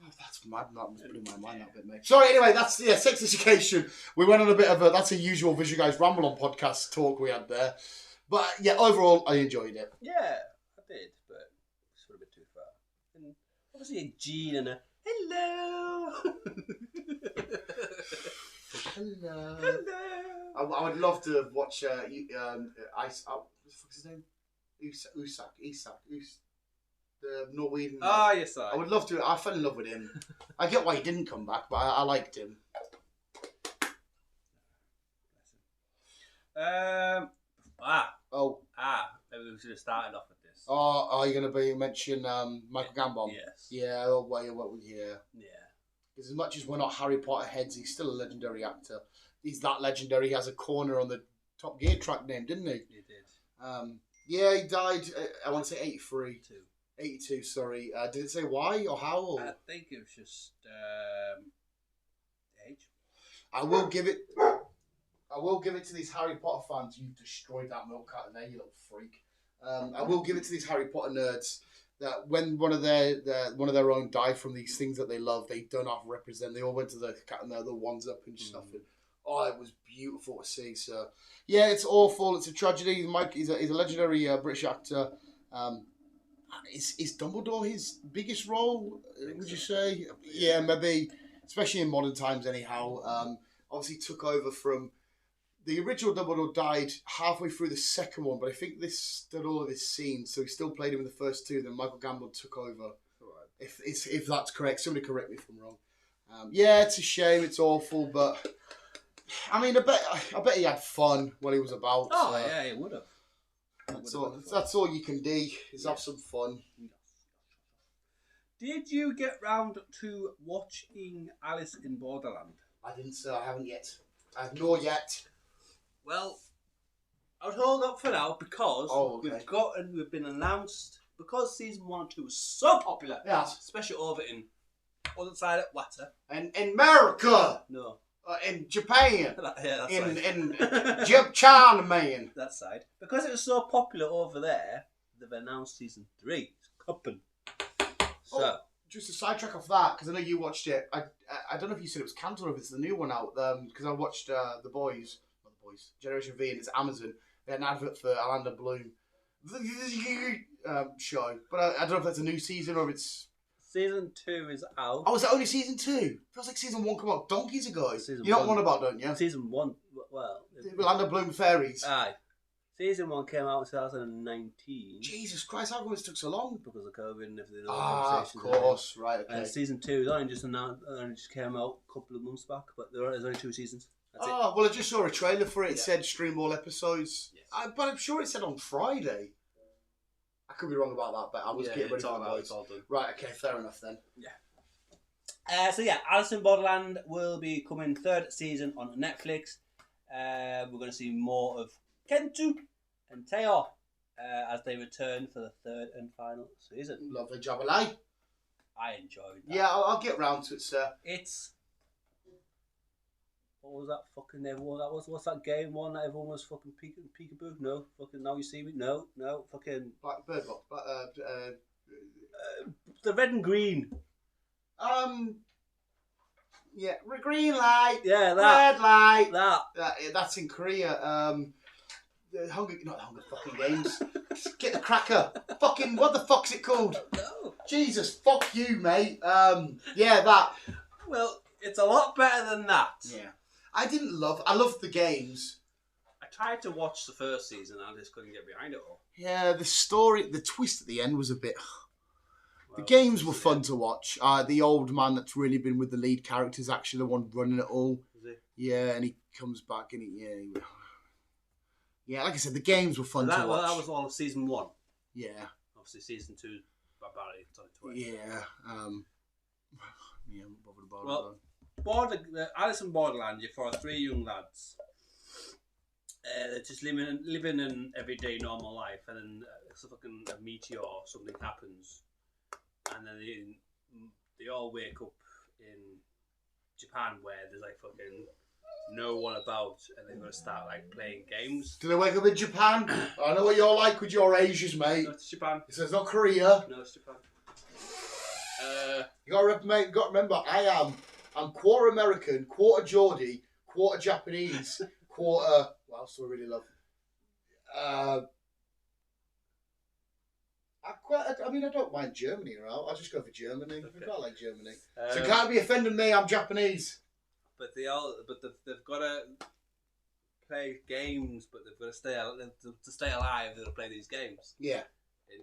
Oh, that's mad. That was putting my mind that bit, mate. Sorry. Anyway, that's sex education. We went on a bit of that's a usual Visual Guys Ramble on podcast talk we had there. But yeah, overall, I enjoyed it. Yeah, I did, but it's a bit too far. And obviously a Gene and a hello. Hello. I would love to watch Ice. What the fuck's his name? Isak. The Norwegian. Ah, yes, I would love to. I fell in love with him. I get why he didn't come back, but I liked him. Maybe we should have started off with this. Oh, are you going to be mentioning Michael Gambon? Yes. Yeah. Oh, well, yeah. Yeah. Because as much as we're not Harry Potter heads, he's still a legendary actor. He's that legendary. He has a corner on the Top Gear track name, didn't he? He did. Yeah, he died. I want to say 83. 82. 82. Sorry. Did it say why or how? Or? I think it was just age. I will give it to these Harry Potter fans. You've destroyed that milk carton there, you little freak. I will give it to these Harry Potter nerds that when one of their own died from these things that they love, they don't have to represent. They all went to the cat and the ones up and stuff. And, it was beautiful to see. So yeah, it's awful. It's a tragedy. Mike, he's a legendary British actor. Is Dumbledore his biggest role? Would you say? Yeah, maybe, especially in modern times. Anyhow, obviously took over from. The original Dumbledore died halfway through the second one, but I think this did all of his scenes, so he still played him in the first two. Then Michael Gambon took over. Right. If that's correct, somebody correct me if I'm wrong. Yeah, it's a shame. It's awful, but I mean, I bet he had fun while he was about. Oh yeah, he would have. That's all you can do is have some fun. Did you get round to watching Alice in Borderland? I didn't, sir. I haven't yet. I have not yet. Well, I would hold up for now because okay. we've been announced because season 1 and 2 was so popular. Yeah. Especially over in other side of water. And in America. No. In Japan. Yeah, that's in China, man. That side. Because it was so popular over there, they've announced season 3. It's coming. So. Just a sidetrack off that, because I know you watched it. I don't know if you said it was cancelled or if it's the new one out. Because I watched The Boys, Generation V, and it's Amazon. They had an advert for Orlando Bloom show, but I don't know if that's a new season or if it's. Season 2 is out. Oh, is it only season 2? Feels like season 1 came out donkeys ago. Season you know what one. I'm on about, don't you? Season 1, well. Orlando Bloom Fairies. Aye. Season 1 came out in 2019. Jesus Christ, how come it took so long? Because of COVID and everything. Of course. Right, okay. And season 2 is only just announced, only just came out a couple of months back, but there's only 2 seasons. That's it. Well, I just saw a trailer for it. It said stream all episodes. Yes. But I'm sure it said on Friday. I could be wrong about that, but I was getting ready for that. It's all done. Right, okay, fair enough then. Yeah. Alice in Borderland will be coming 3rd season on Netflix. We're going to see more of Kentu and Teo as they return for the 3rd and final season. Lovely job, I enjoyed that. Yeah, I'll get round to it, sir. It's... What was that fucking everyone? What's that game one that everyone was fucking peekaboo? No, fucking Now You See Me? No, fucking Blackbird Box. the red and green. Yeah, green light. Yeah, that. Red light. That's in Korea. The Hunger fucking Games. Get the cracker. Fucking what the fuck's it called? No. Jesus, fuck you, mate. Yeah, that. Well, it's a lot better than that. Yeah. I loved the games. I tried to watch the first season and I just couldn't get behind it all. Yeah, the twist at the end was a bit... The games were fun to watch. The old man that's really been with the lead character is actually the one running it all. Is he? Yeah, and he comes back and yeah, like I said, the games were fun to watch. Well, that was all of season 1. Yeah. Obviously, season 2, barbaric. Yeah. I'm not bothered about it. Alice in Borderland, you're for 3 young lads. They're just living an everyday normal life, and then a meteor or something happens, and then they all wake up in Japan where there's like fucking no one about, and they're gonna start like playing games. Do they wake up in Japan? I know what you're like with your Asians, mate. No, it's Japan. So it's not Korea. No, it's Japan. You gotta remember, I'm quarter American, quarter Geordie, quarter Japanese, quarter... What else do I really love? I don't mind Germany, right? I'll just go for Germany. Okay. I quite like Germany. So you can't be offending me, I'm Japanese. But they've got to play games, but they've got to stay alive. They've got to play these games. Yeah.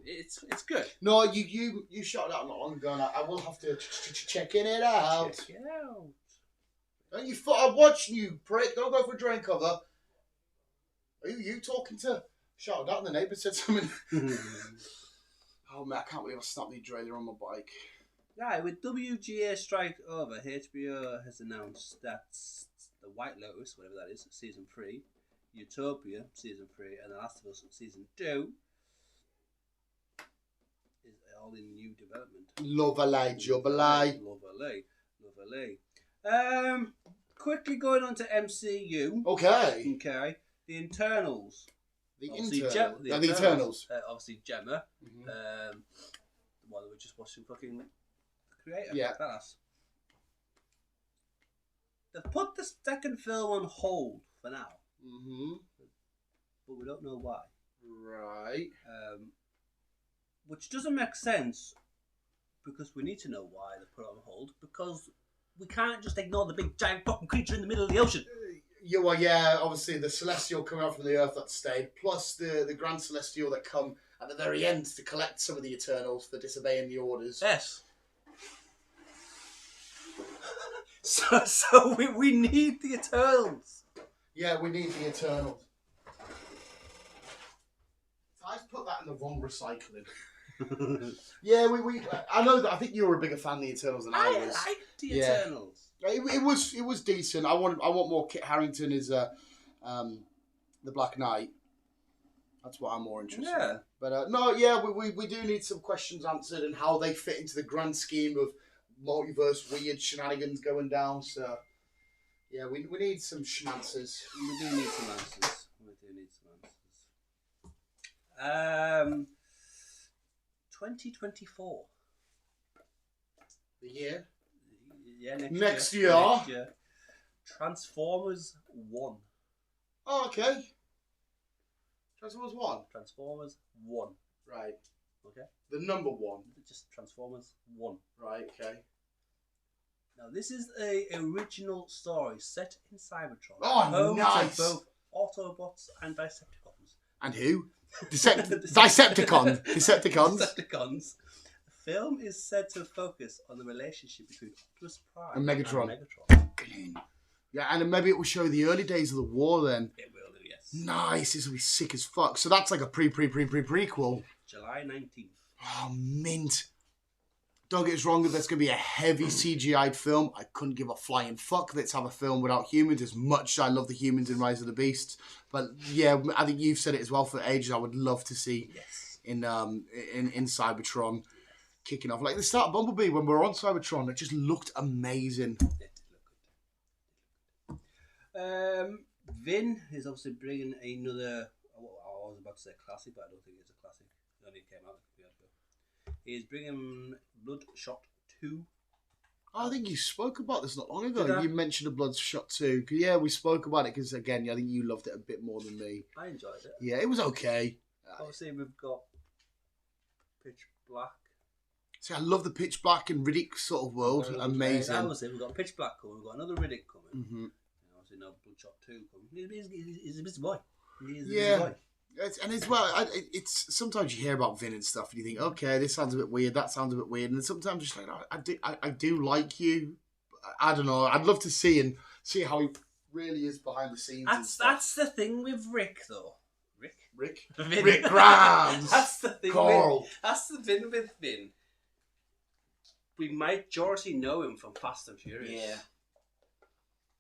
It's good. No, you shot that not long ago, and I will have to checking it out. Check it out. And I'm watching you, prick. Don't go for a drain cover. Are you talking to? Shouted out, and the neighbour said something. Oh man, I can't believe I snapped the trailer on my bike. Right, with WGA strike over, HBO has announced that The White Lotus, whatever that is, season 3, Utopia, season 3, and The Last of Us, season 2. Is all in new development. Lovely. Quickly going on to MCU. Okay. The Internals. The Internals. Obviously Gemma. Mm-hmm. The one that we're just watching fucking creator. Yeah. Badass. They've put the second film on hold for now. Mm-hmm. But we don't know why. Right. Which doesn't make sense, because we need to know why they put it on hold, because we can't just ignore the big giant fucking creature in the middle of the ocean. Yeah, obviously the Celestial coming out from the Earth that stayed, plus the Grand Celestial that come at the very end to collect some of the Eternals for disobeying the orders. Yes. So we need the Eternals. Yeah, we need the Eternals. I've put that in the wrong recycling. Yeah, I know that. I think you were a bigger fan of the Eternals than I was. I liked the Eternals. It was decent. I want more Kit Harington as the Black Knight. That's what I'm more interested Yeah. in. But no, yeah, we do need some questions answered and how they fit into the grand scheme of multiverse weird shenanigans going down. So, yeah, we need some schmanswers. We do need some answers. 2024. The year? Yeah, next year. Next year. Transformers 1. Oh, okay. Transformers 1? Transformers 1. Right. Okay. The number 1? Just Transformers 1. Right, okay. Now, this is a original story set in Cybertron. Oh, home nice. to both Autobots and Decepticons. And who? Decepticons. Decepticons. The film is said to focus on the relationship between Optimus Prime and Megatron. And Yeah, and maybe it will show the early days of the war then. It will do, yes. Nice, this will be sick as fuck. So that's like a prequel. July 19th. Oh, mint. Don't get us wrong, that's going to be a heavy CGI'd film. I couldn't give a flying fuck. Let's have a film without humans, as much as I love the humans in Rise of the Beasts. But yeah, I think you've said it as well for ages. I would love to see in Cybertron kicking off. Like the start of Bumblebee, when we were on Cybertron, it just looked amazing. It did look good. Vin is obviously bringing another, I was about to say classic, but I don't think it's a classic. It only came out a few years ago. He's bringing Bloodshot 2. I think you spoke about this not long Did ago. I? You mentioned a Bloodshot 2. Yeah, we spoke about it because, again, I think you loved it a bit more than me. I enjoyed it. Yeah, it was okay. Obviously, we've got Pitch Black. See, I love the Pitch Black and Riddick sort of world. Amazing. That was it. We've got Pitch Black coming. We've got another Riddick coming. Mm-hmm. Obviously, no Bloodshot 2 coming. He's a busy boy. He's a Yeah. busy boy. And as well, it's sometimes you hear about Vin and stuff, and you think, okay, this sounds a bit weird, that sounds a bit weird, and then sometimes you're just like, I do like you. I don't know. I'd love to see how he really is behind the scenes. That's the thing with Rick, though. Rick Vin. Rick Grimes. That's the thing. Carl. That's the thing with Vin. We majority know him from Fast and Furious. Yeah.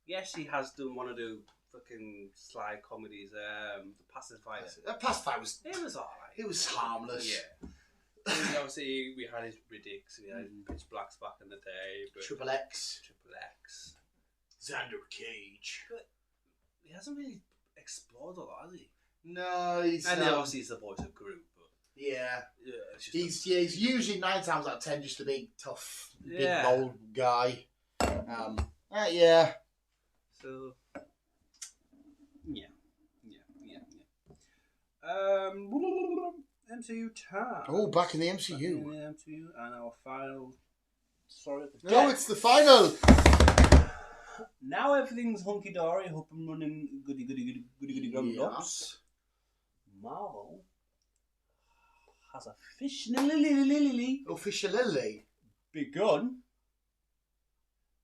Yes, he has done want to do fucking sly comedies. The Pacifier. That Pacifier was. It was alright. It was harmless. Yeah. I mean, obviously, we had his Riddicks and we had his Pitch Blacks back in the day. But Triple X. Xander Cage. But he hasn't really explored a lot, has he? No, he's. And obviously, he's the voice of Groot. But yeah. It's just He's usually 9 times out of 10 just a big, tough, big, Yeah. bold guy. Yeah. So, yeah. MCU time. Oh, back in the Back in MCU. the MCU, and our final. Sorry. No, it's the final. Now everything's hunky dory, up and running, goody Yes. Marvel has officially begun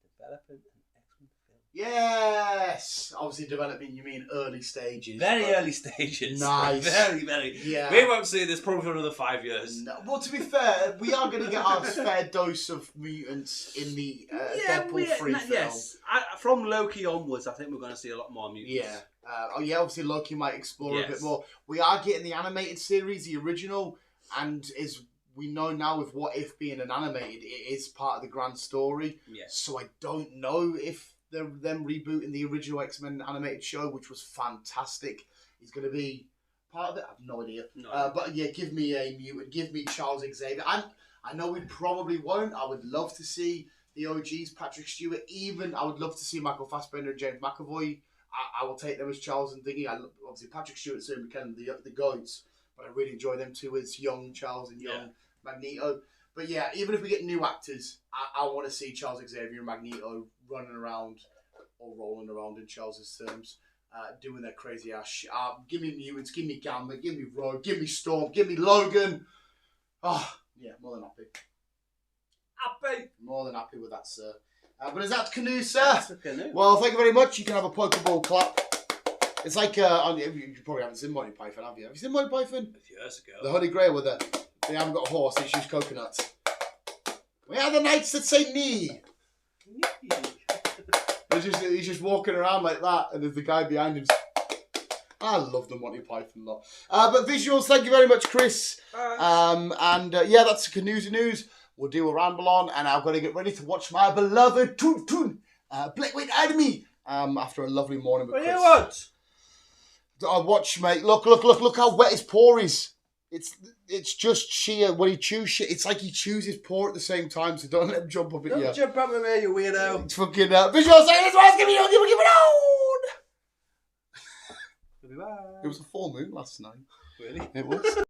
developing an X-Men film. Yes. Obviously, developing, you mean early stages. Very but- early stages. Nice. Very. Yeah. We won't see this probably for another 5 years. No, well, to be fair, we are going to get our fair dose of mutants in the Deadpool 3 film. Yes. From Loki onwards, I think we're going to see a lot more mutants. Yeah. Obviously Loki might explore a Yes. bit more. We are getting the animated series, the original, and as we know now with What If being an animated, it is part of the grand story. Yes. So I don't know if they're them rebooting the original X-Men animated show, which was fantastic, is going to be part of it. I have no idea. No. But yeah, give me a mutant, give me Charles Xavier. I know we probably won't. I would love to see the OGs, Patrick Stewart. Even I would love to see Michael Fassbender and James McAvoy. I will take them as Charles and Thingy. Obviously Patrick Stewart, Sarah McKenna, the Guyz. But I really enjoy them too as young Charles and young Magneto. But yeah, even if we get new actors, I want to see Charles Xavier and Magneto running around or rolling around in Charles's terms, doing their crazy ass shit. Give me mutants, give me Gambit, give me Rogue, give me Storm, give me Logan. Oh, yeah, more than happy. Happy. More than happy with that, sir. But is that canoe, sir? That's a canoe. Well, thank you very much. You can have a Pokeball clap. It's like, you probably haven't seen Monty Python, have you? Have you seen Monty Python? A few years ago. The Holy Grail with it. They haven't got a horse, they choose coconuts. We are the knights that say knee. He's just walking around like that, and there's the guy behind him. I love the Monty Python lot. But visuals, thank you very much, Chris. Yeah, that's the Canoes and News. We'll do a ramble on, and I've got to get ready to watch my beloved Blackwing Academy after a lovely morning with Chris. What do you want? I watch, mate. Look how wet his paw is. It's just sheer, when he chews shit, it's like he chews his paw at the same time, so don't let him jump up at you. Don't jump up at me, you weirdo. It's fucking visual saying this was give it on. It was a full moon last night. Really? It was.